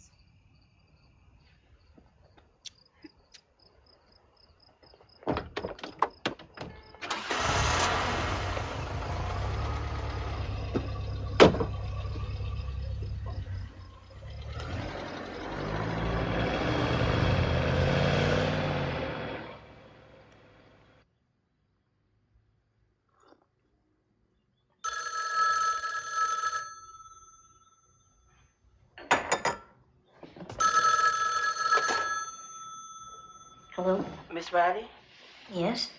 Hello? Miss Riley? Yes?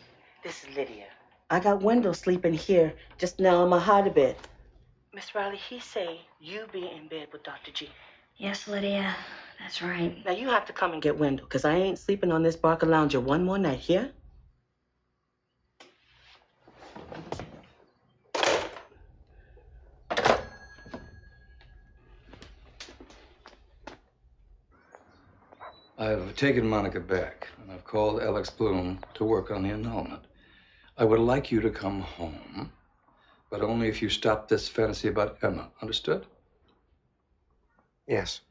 This is Lydia. I got Wendell sleeping here just now in my hide-a-bed. Miss Riley, he say you be in bed with Dr. G. Yes, Lydia. That's right. Now you have to come and get Wendell, because I ain't sleeping on this Barker lounger one more night, here? I've taken Monica back, and I've called Alex Bloom to work on the annulment. I would like you to come home, but only if you stop this fantasy about Emma. Understood? Yes.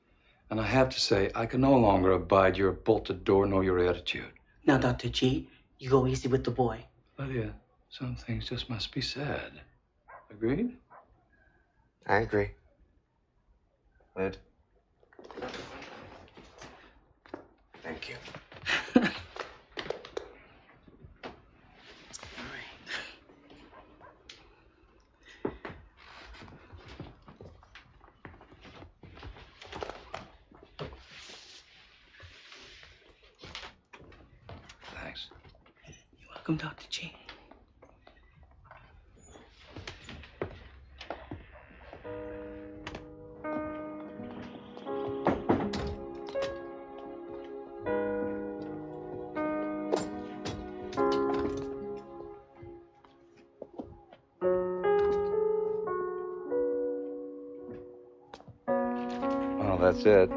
And I have to say, I can no longer abide your bolted door nor your attitude. Now, Dr. G, you go easy with the boy. Lydia, some things just must be said. Agreed? I agree. Lyd. Thank you. Thanks. You're welcome, Dr. G. Well, that's it.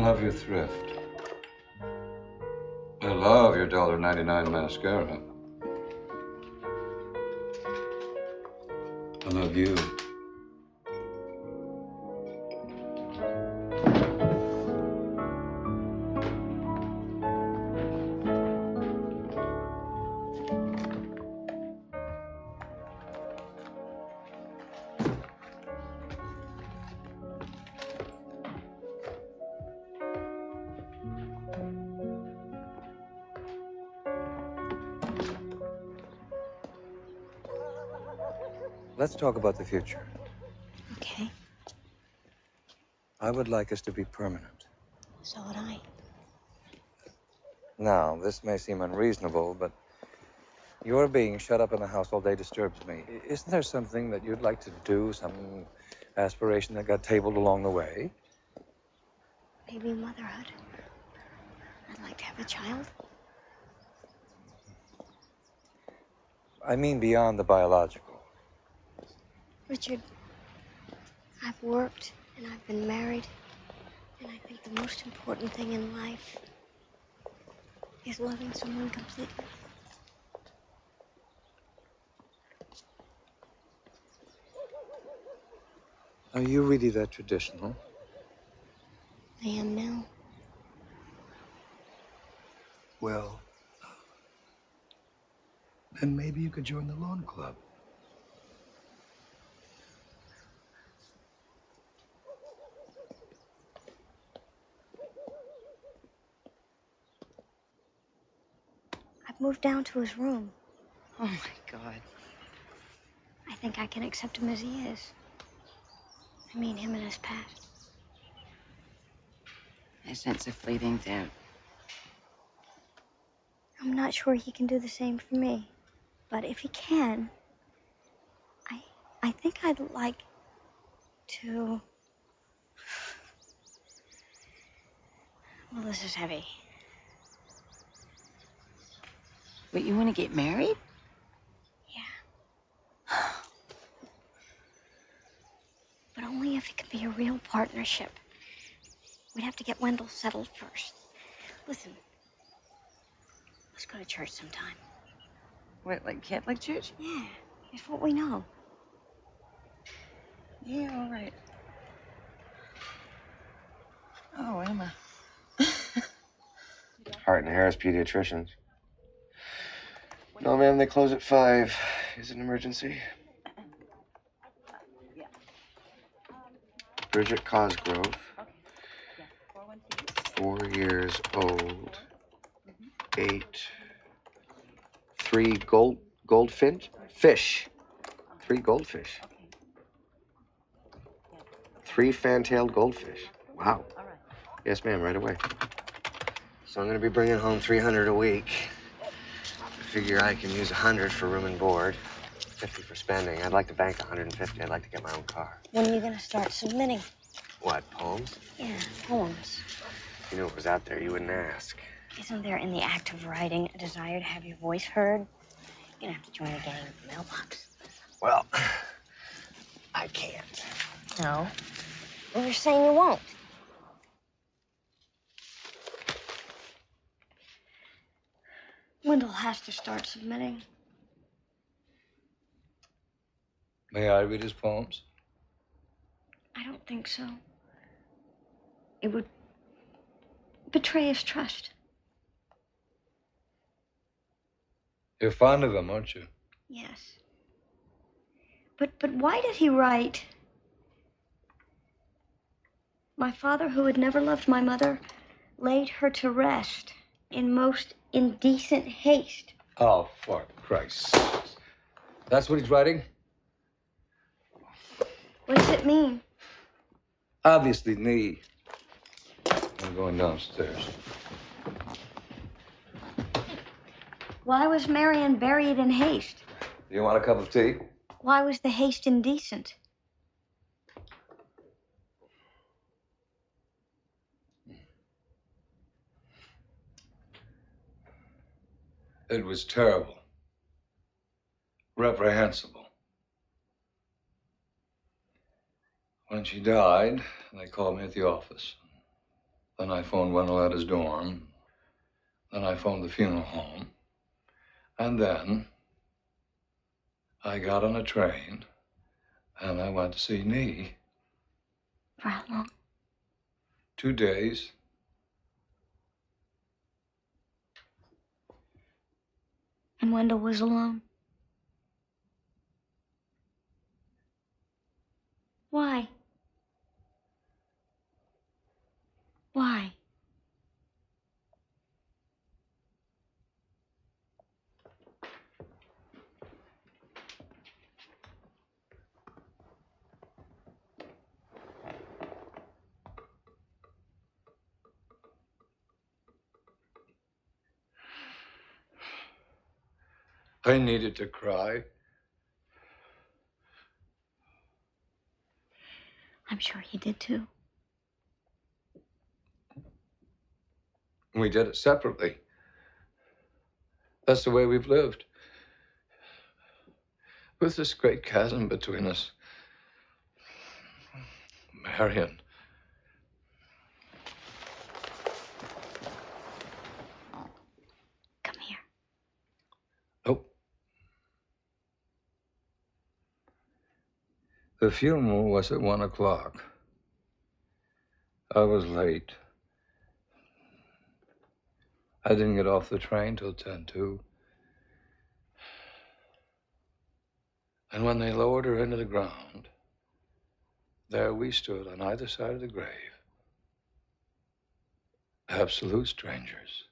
love your thrift. I love your $1.99 mascara. I love you. Let's talk about the future. Okay, I would like us to be permanent. so would I. Now, this may seem unreasonable, but your being shut up in the house all day disturbs me. Isn't there something that you'd like to do, some aspiration that got tabled along the way? Maybe motherhood. I'd like to have a child. I mean beyond the biological. Richard, I've worked and I've been married, and I think the most important thing in life is loving someone completely. Are you really that traditional? I am now. Well, then maybe you could join the lawn club. I've moved down to his room. Oh, my God. I think I can accept him as he is. I mean, him and his past. I sense a fleeting doubt. I'm not sure he can do the same for me. But if he can, I think I'd like to... Well, this is heavy. But you want to get married? Yeah. But only if it can be a real partnership. We'd have to get Wendell settled first. Listen, let's go to church sometime. What, like Catholic church? Yeah, it's what we know. Yeah, all right. Oh, Emma. Hart and Harris pediatricians. No, ma'am, they close at 5. Is it an emergency? Bridget Cosgrove. 4 years old. 8. 3 goldfinch? Fish. 3 goldfish. 3 fan-tailed goldfish. Wow. Yes, ma'am, right away. So I'm gonna be bringing home 300 a week. I figure I can use 100 for room and board, 50 for spending. I'd like to bank 150. I'd like to get my own car. When are you gonna start submitting? What, poems? Yeah, poems. If you knew what was out there, you wouldn't ask. Isn't there in the act of writing a desire to have your voice heard? You're gonna have to join a gang at the mailbox. Well, I can't. No. Well, you're saying you won't. Wendell has to start submitting. May I read his poems? I don't think so. It would betray his trust. You're fond of him, aren't you? Yes. But why did he write? My father, who had never loved my mother, laid her to rest in most indecent haste. Oh, for Christ's sakes. That's what he's writing? What does it mean? Obviously, me. I'm going downstairs. Why was Marion buried in haste? Do you want a cup of tea? Why was the haste indecent? It was terrible. Reprehensible. When she died, they called me at the office. Then I phoned Wendell at his dorm. Then I phoned the funeral home. And then I got on a train and I went to see Nee. For how long? 2 days. And Wendell was alone. Why? Why? I needed to cry. I'm sure he did too. We did it separately. That's the way we've lived. With this great chasm between us. Marion. Come here. Oh. The funeral was at 1 o'clock. I was late. I didn't get off the train till 10:02. And when they lowered her into the ground, there we stood on either side of the grave. Absolute strangers.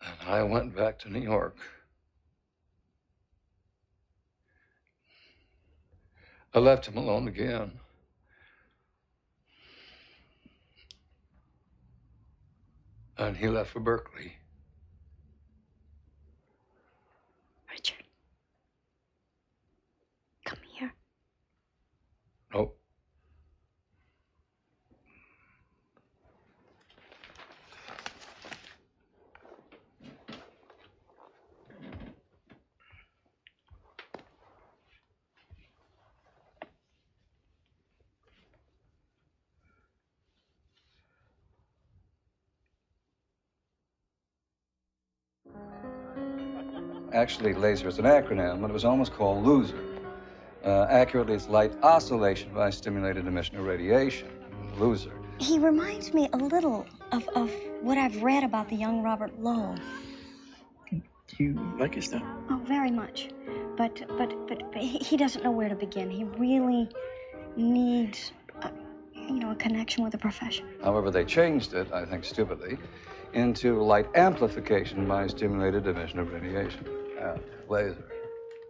And I went back to New York. I left him alone again. And he left for Berkeley. Richard. Come here. Nope. Actually, laser is an acronym, but it was almost called LOSER. Accurately, it's light oscillation by stimulated emission of radiation. LOSER. He reminds me a little of what I've read about the young Robert Lowell. Do you like his stuff? Oh, very much. But he doesn't know where to begin. He really needs, a connection with the profession. However, they changed it, I think stupidly, into light amplification by stimulated emission of radiation. Laser.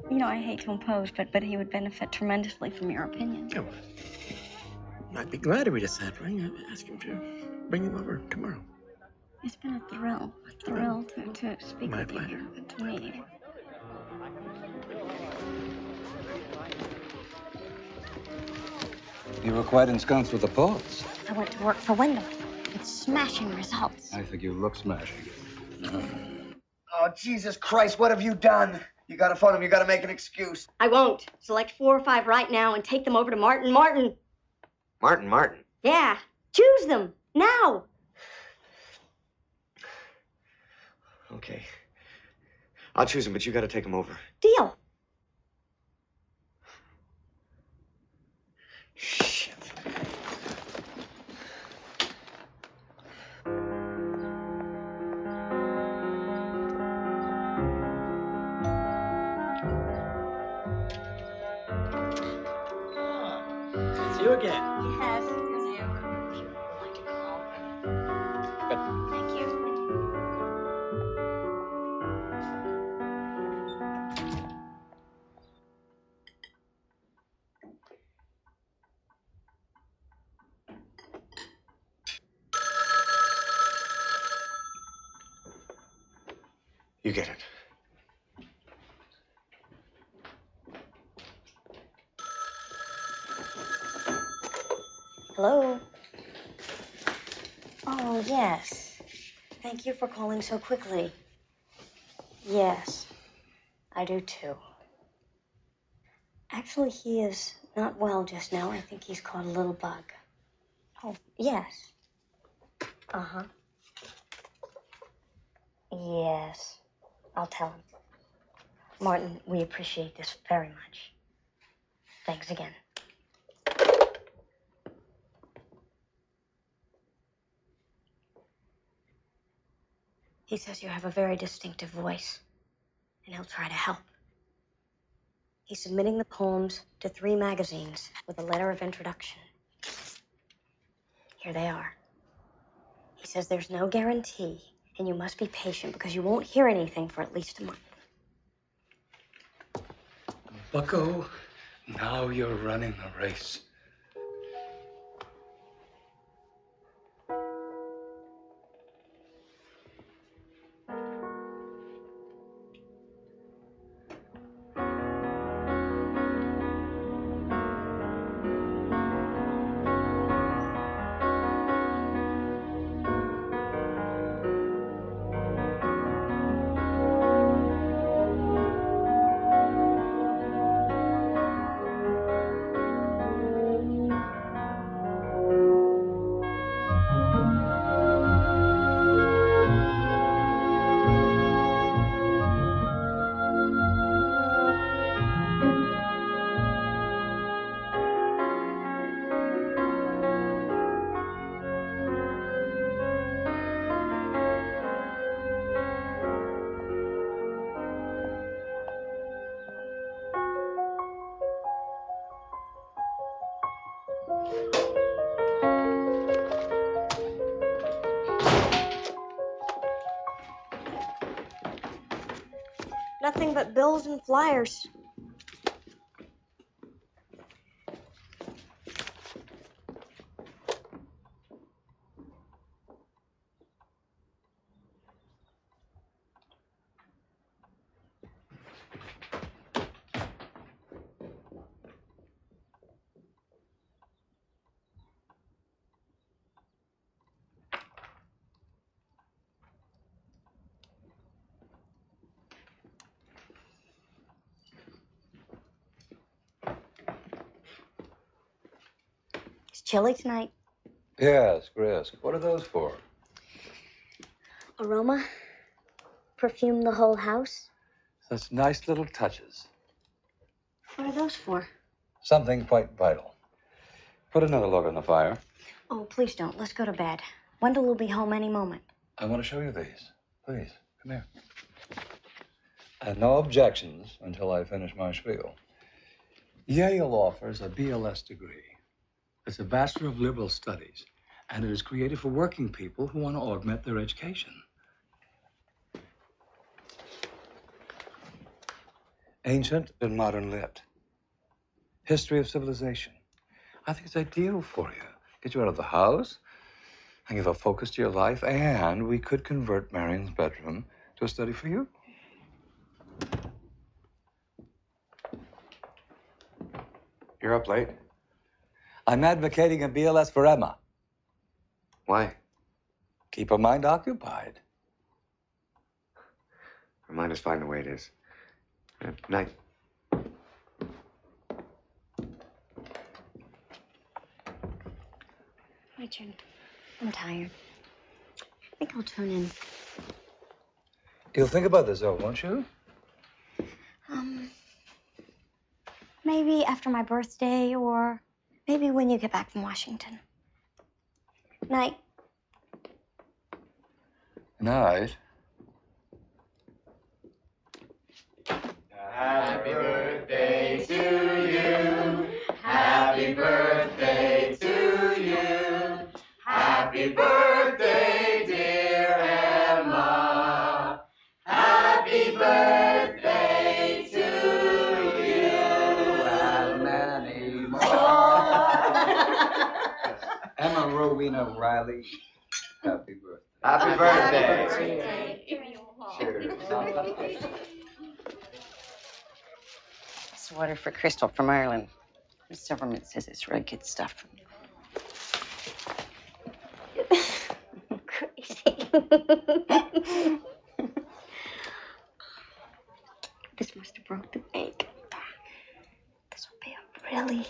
I hate to impose, but he would benefit tremendously from your opinion. Yeah, I'd be glad to read a sampling. I'd ask him to bring him over tomorrow. It's been a thrill to speak My with pleasure. you, to meet you. You were quite ensconced with the poets. I went to work for Wendell with smashing results. I think you look smashing. Oh, Jesus Christ, what have you done? You gotta phone him. You gotta make an excuse. I won't. Select 4 or 5 right now and take them over to Martin. Martin? Yeah, choose them now. Okay. I'll choose him, but you gotta take him over. Deal. Shit. It's you again. Yes. If you would like to call. Thank you. You get it. Hello? Oh, yes. Thank you for calling so quickly. Yes, I do too. Actually, he is Not well just now. I think he's caught a little bug. Oh, yes. Uh-huh. Yes. I'll tell him. Martin, we appreciate this very much. Thanks again. He says you have a very distinctive voice, and he'll try to help. He's submitting the poems to 3 magazines with a letter of introduction. Here they are. He says there's no guarantee, and you must be patient because you won't hear anything for at least a month. Bucko, now you're running the race. Nothing but bills and flyers. It's chilly tonight. Yes, Brisk. What are those for? Aroma. Perfume the whole house. Such nice little touches. What are those for? Something quite vital. Put another log on the fire. Oh, please don't. Let's go to bed. Wendell will be home any moment. I want to show you these. Please, come here. And no objections until I finish my spiel. Yale offers a BLS degree. It's a Bachelor of Liberal Studies, and it is created for working people who want to augment their education. Ancient and modern lit. History of civilization. I think it's ideal for you. Get you out of the house and give a focus to your life, and we could convert Marion's bedroom to a study for you. You're up late. I'm advocating a BLS for Emma. Why? Keep her mind occupied. Her mind is fine the way it is. Night. Richard, I'm tired. I think I'll tune in. You'll think about this, though, won't you? Maybe after my birthday, or maybe when you get back from Washington. Night. Night. Happy birthday to you. Happy birthday to you. Happy birthday, dear Emma. Happy birthday to you. And many more. Emma Rowena Riley. Happy birthday. Happy birthday. Cheers. It's water for Crystal from Ireland. Miss Silverman says it's really good stuff. Crazy. This must have broke the bank. This will be a really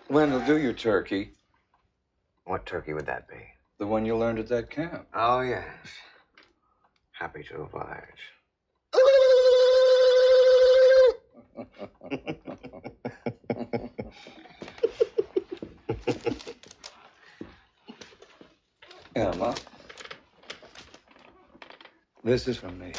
Wendell, do your turkey. What turkey would that be? The one you learned at that camp. Oh, yes. Happy to oblige. Emma, this is from me.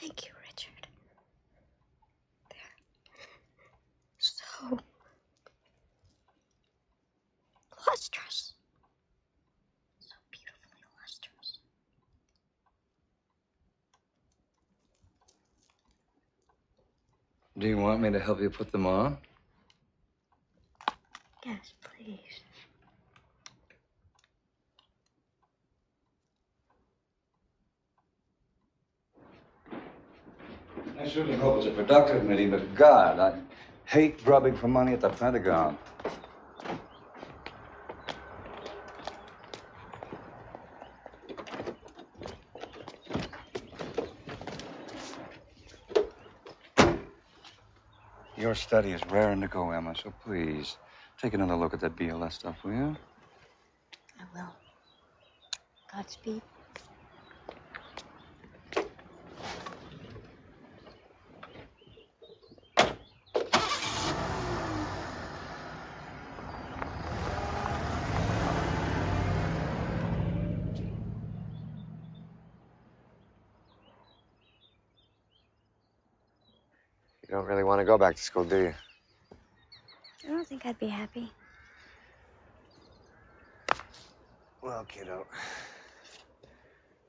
Thank you, Richard. They're so lustrous. So beautifully lustrous. Do you want me to help you put them on? Yes, please. I certainly hope it's a productive meeting, but God, I hate grubbing for money at the Pentagon. Your study is raring to go, Emma, so please take another look at that BLS stuff, will you? I will. Godspeed. You don't really want to go back to school, do you? I don't think I'd be happy. Well, kiddo,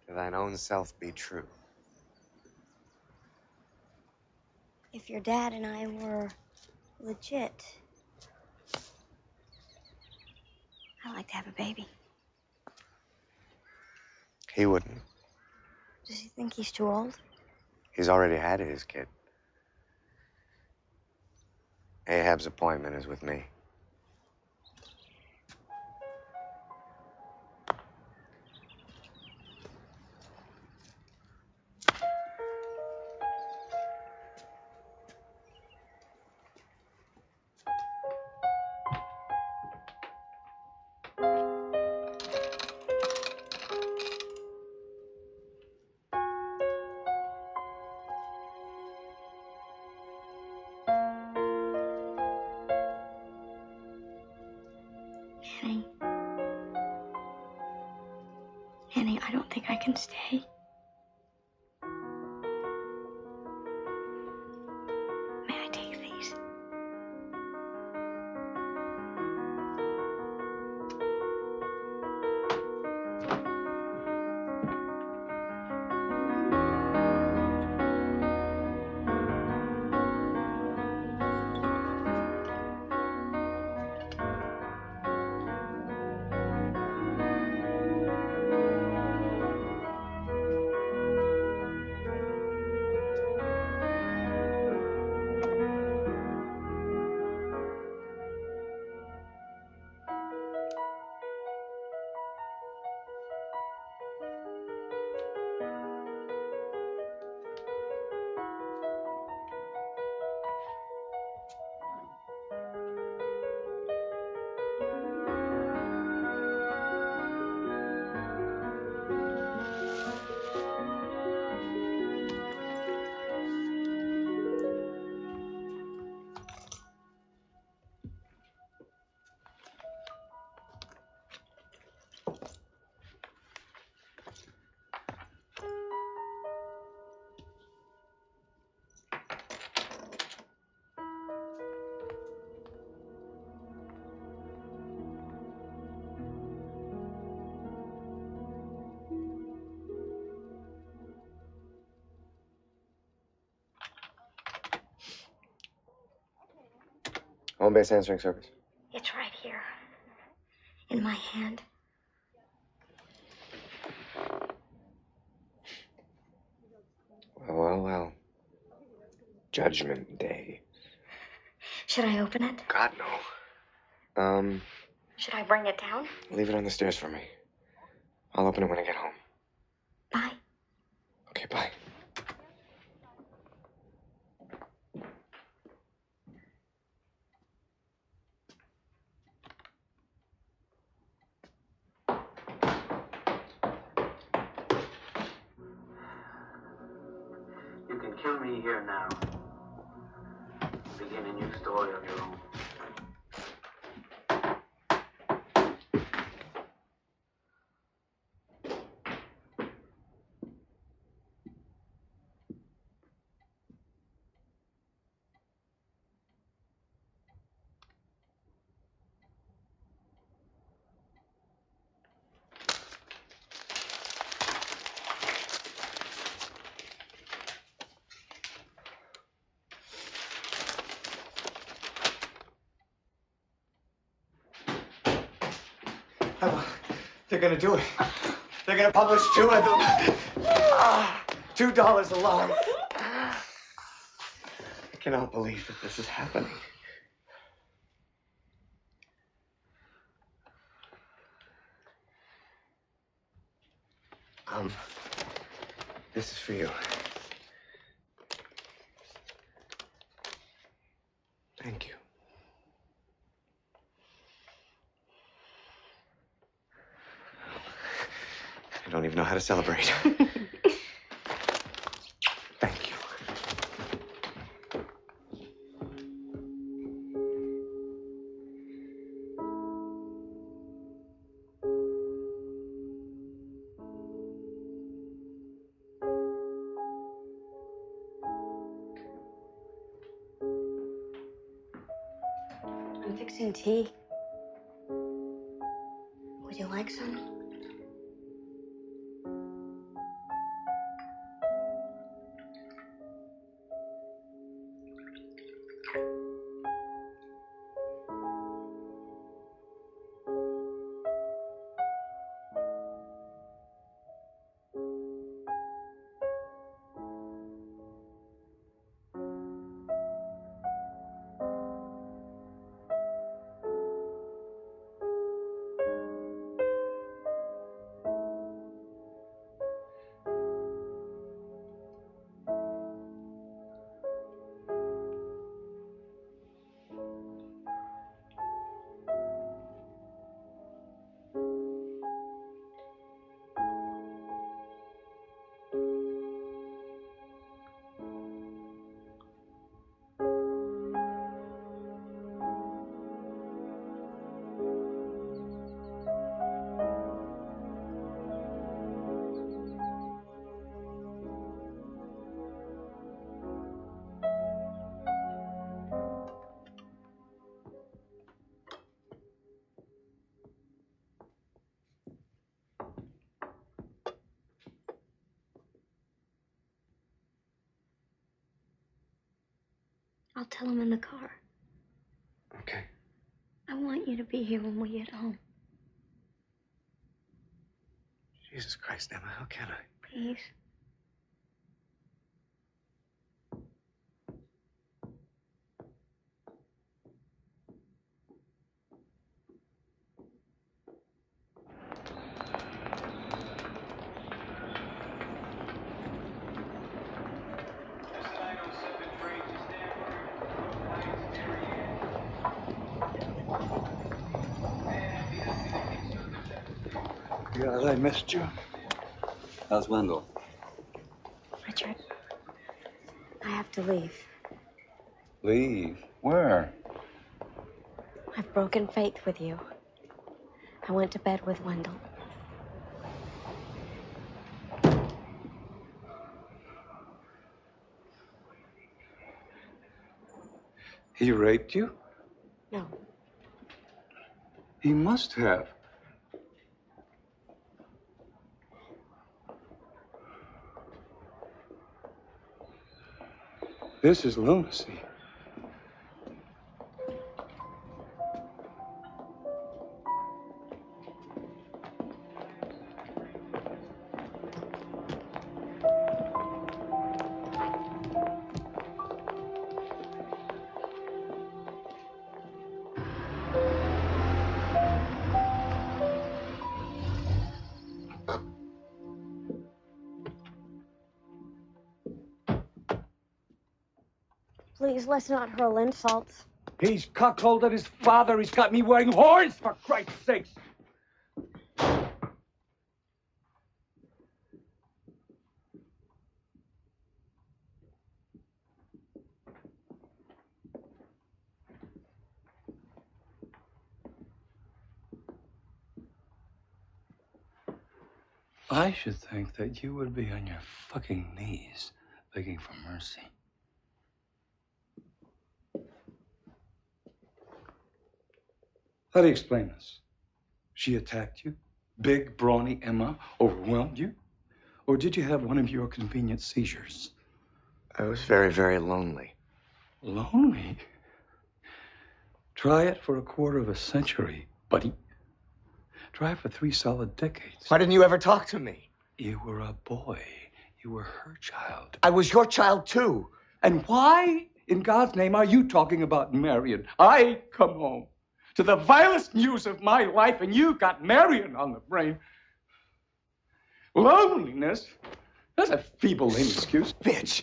to thine own self be true. If your dad and I were legit, I'd like to have a baby. He wouldn't. Does he think he's too old? He's already had his kid. Ahab's appointment is with me. Annie. Annie, I don't think I can stay. May I take these? Home base answering service. It's right here. In my hand. Well. Judgment Day. Should I open it? God, no. Should I bring it down? Leave it on the stairs for me. I'll open it when I get home. Bye. Okay, bye. You can kill me here now. Begin a new story of your own. They're gonna do it. They're gonna publish 2 of them. $2 alone. I cannot believe that this is happening. This is for you. Thank you. I don't even know how to celebrate. Thank you. I'm fixing tea. Would you like some? I'll tell him in the car. Okay. I want you to be here when we get home. Jesus Christ, Emma, how can I? Please. Yeah, I missed you. How's Wendell? Richard, I have to leave. Leave? Where? I've broken faith with you. I went to bed with Wendell. He raped you? No. He must have. This is lunacy. Please, let's not hurl insults. He's cuckolded his father. He's got me wearing horns, for Christ's sakes. I should think that you would be on your fucking knees begging for mercy. How do you explain this? She attacked you? Big, brawny Emma overwhelmed you? Or did you have one of your convenient seizures? I was very, very lonely. Lonely? Try it for a quarter of a century, buddy. Try it for 3 solid decades. Why didn't you ever talk to me? You were a boy. You were her child. I was your child, too. And why, in God's name, are you talking about Marion? I come home to the vilest news of my life, and you got Marion on the brain. Loneliness? That's a feeble, lame excuse. Bitch!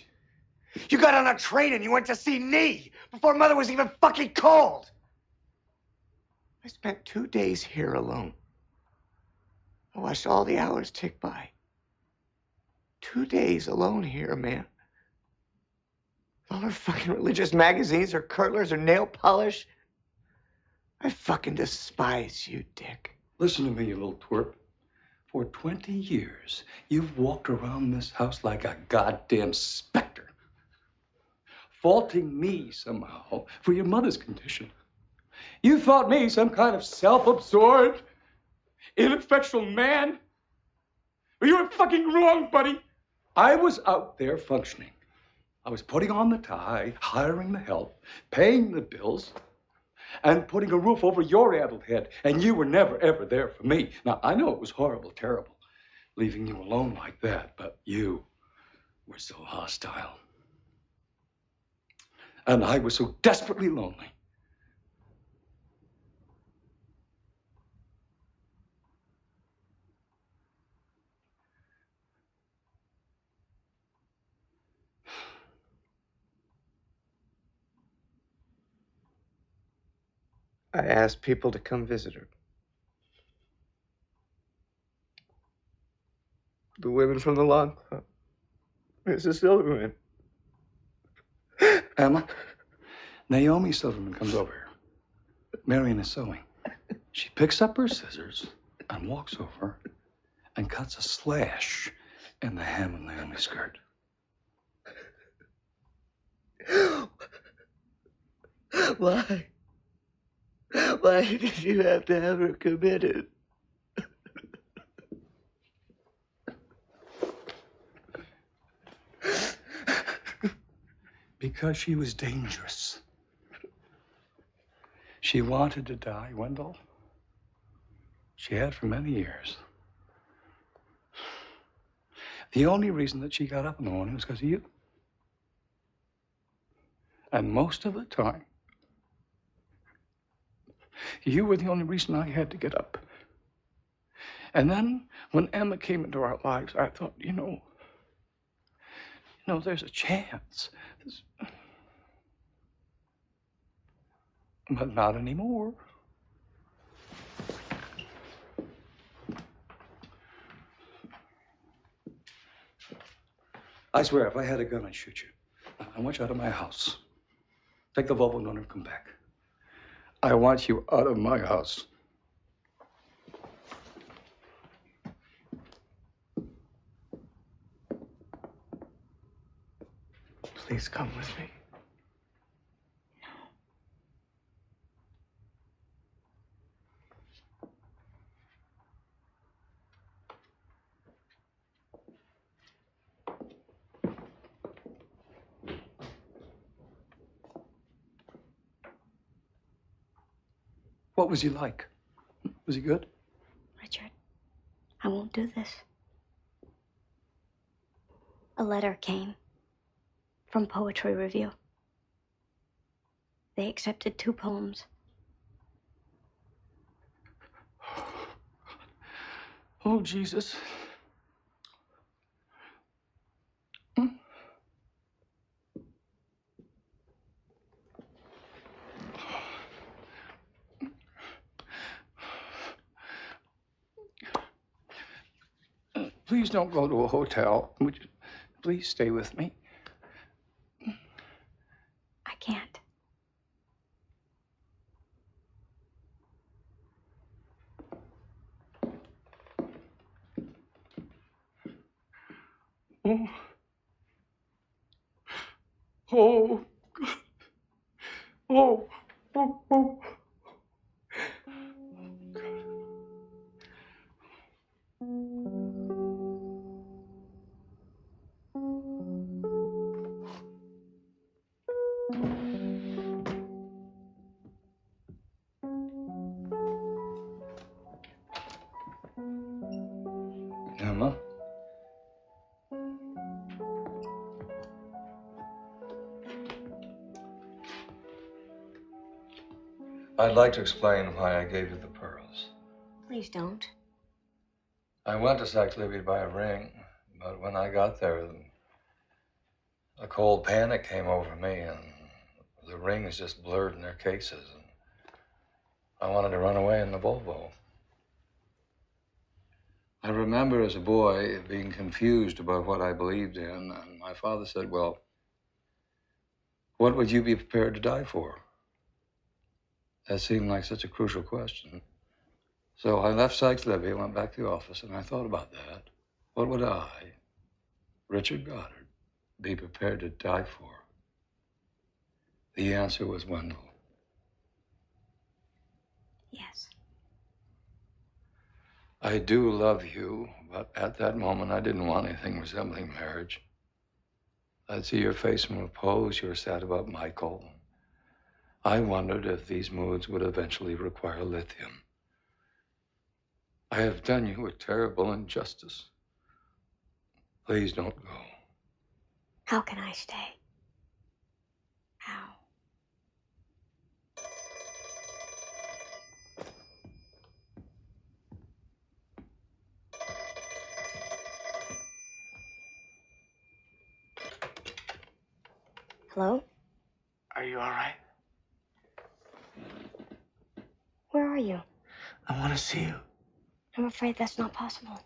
You got on a train and you went to see Nee before Mother was even fucking called. I spent 2 days here alone. I watched all the hours tick by. 2 days alone here, man. All her fucking religious magazines, her curlers, her nail polish. I fucking despise you, Dick. Listen to me, you little twerp. For 20 years, you've walked around this house like a goddamn specter, faulting me somehow for your mother's condition. You thought me some kind of self-absorbed, ineffectual man? Well, you were fucking wrong, buddy. I was out there functioning. I was putting on the tie, hiring the help, paying the bills, and putting a roof over your addled head. And you were never, ever there for me. Now, I know it was horrible, terrible, leaving you alone like that, but you were so hostile. And I was so desperately lonely. I asked people to come visit her. The women from the lawn club. Mrs. Silverman. Emma, Naomi Silverman comes over here. Marion is sewing. She picks up her scissors and walks over and cuts a slash in the hem of Naomi's skirt. Why? Why did you have to have her committed? Because she was dangerous. She wanted to die, Wendell. She had for many years. The only reason that she got up in the morning was because of you. And most of the time, you were the only reason I had to get up. And then, when Emma came into our lives, I thought, you know, there's a chance. But not anymore. I swear, if I had a gun, I'd shoot you. I want you out of my house. Take the Volvo and don't ever come back. I want you out of my house. Please come with me. What was he like? Was he good? Richard, I won't do this. A letter came from Poetry Review. They accepted 2 poems. Oh, Jesus. Please don't go to a hotel. Would you please stay with me? I can't. Oh. Oh. Oh. Oh. Oh. Emma? I'd like to explain why I gave you the pearls. Please don't. I went to Saxley to buy a ring, but when I got there, a cold panic came over me, and the rings just blurred in their cases. And I wanted to run away in the Volvo. I remember as a boy being confused about what I believed in, and my father said, well, what would you be prepared to die for? That seemed like such a crucial question. So I left Sykes Levy, went back to the office, and I thought about that. What would I, Richard Goddard, be prepared to die for? The answer was Wendell. Yes. I do love you, but at that moment I didn't want anything resembling marriage. I'd see your face from a pose. You were sad about Michael. I wondered if these moods would eventually require lithium. I have done you a terrible injustice. Please don't go. How can I stay? How? Hello? Are you all right? Where are you? I want to see you. I'm afraid that's not possible.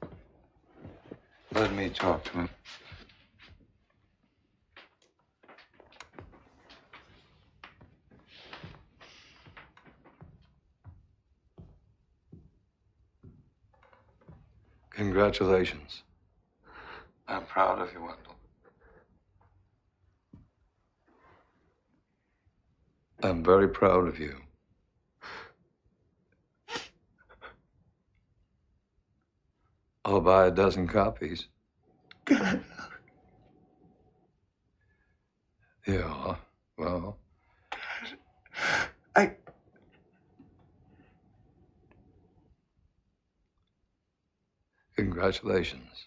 Let me talk to him. Congratulations. I'm proud of you, Wendell. I'm very proud of you. I'll buy a dozen copies. Yeah, well. Congratulations.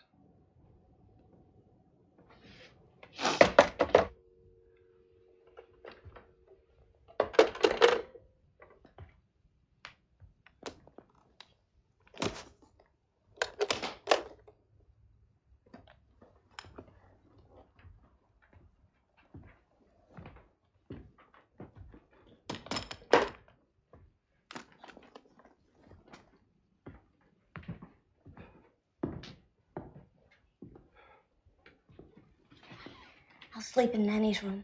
I'll sleep in Nanny's room.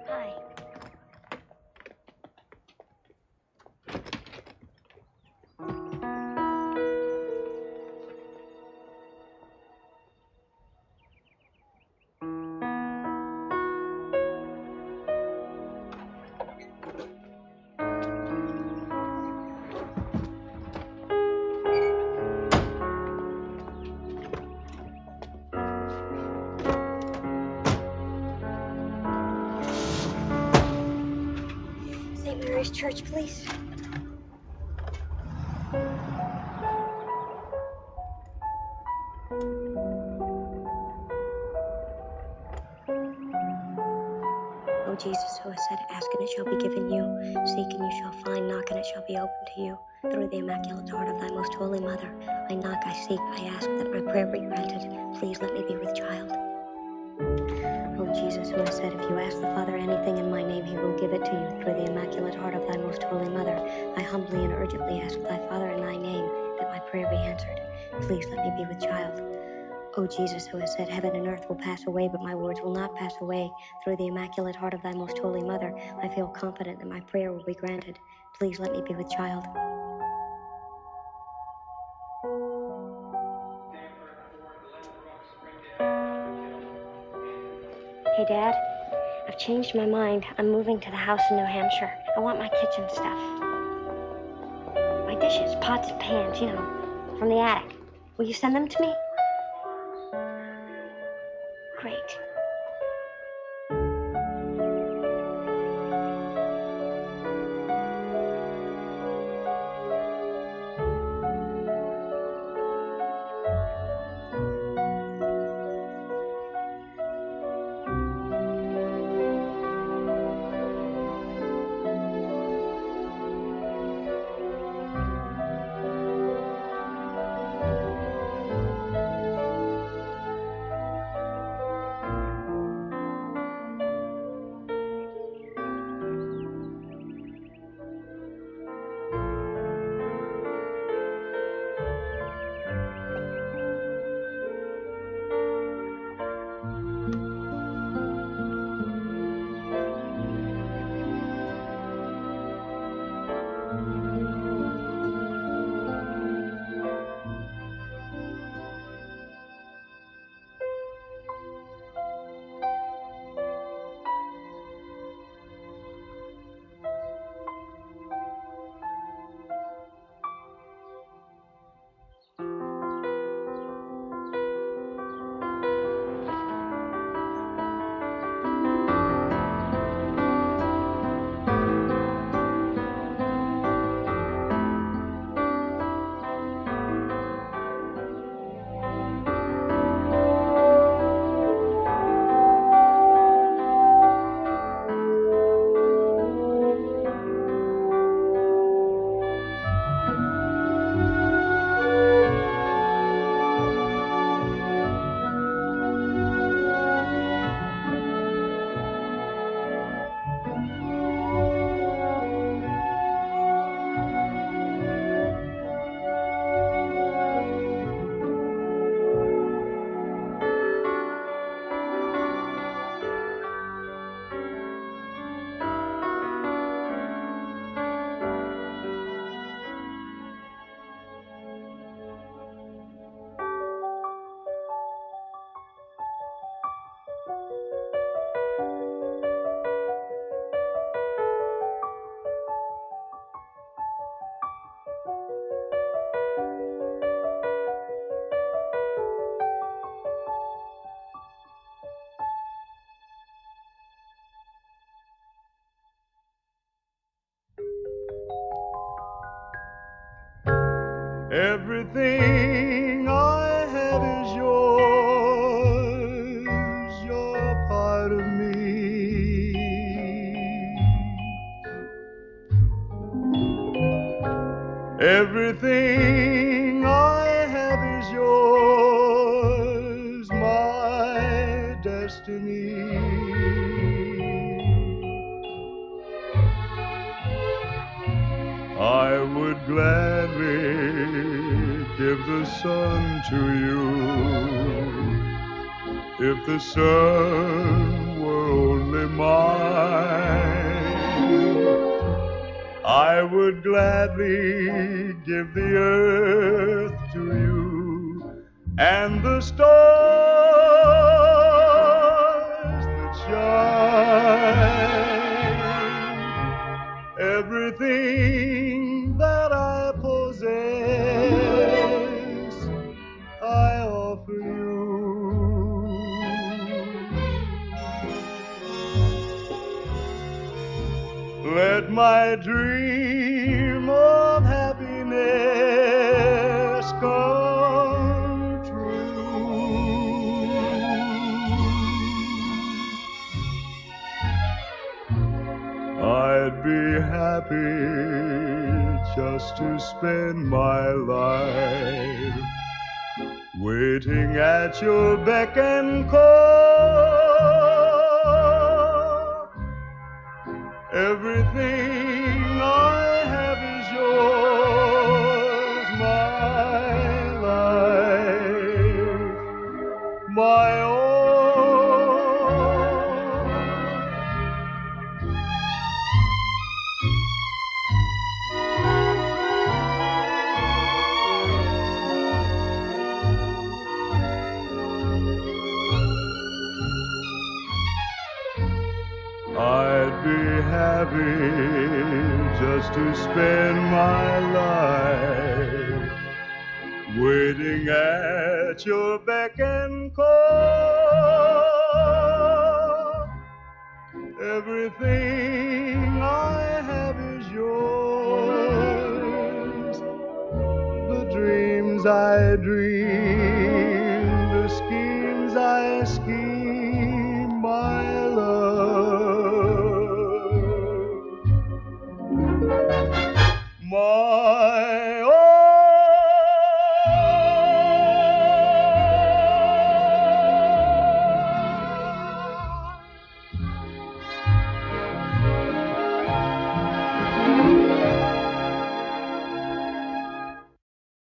Hi. St. Mary's Church, please. Oh, Jesus, who has said, ask and it shall be given you, seek and you shall find, knock and it shall be opened to you. Through the Immaculate Heart of thy most holy Mother, I knock, I seek, I ask that my prayer be granted. Please let me be with child. O Jesus, who has said, if you ask the Father anything in my name, he will give it to you. Through the Immaculate Heart of thy most holy Mother, I humbly and urgently ask thy Father in thy name that my prayer be answered. Please let me be with child. O Jesus, who has said, heaven and earth will pass away, but my words will not pass away. Through the Immaculate Heart of thy most holy Mother, I feel confident that my prayer will be granted. Please let me be with child. Hey, Dad, I've changed my mind. I'm moving to the house in New Hampshire. I want my kitchen stuff. My dishes, pots and pans, from the attic. Will you send them to me? Great. Everything I have is yours. You're part of me. Everything I have is yours, my destiny. I would gladly give the sun to you if the sun were only mine. I would gladly give the earth to you and the stars that shine. Everything that I possess, I offer you. Let my dream of happiness come true. happy just to spend my life waiting at your beck and call. Everything I have is yours, my life, my all. I'd be happy just to spend my life waiting at your beck and call. Everything I have is yours. The dreams I dream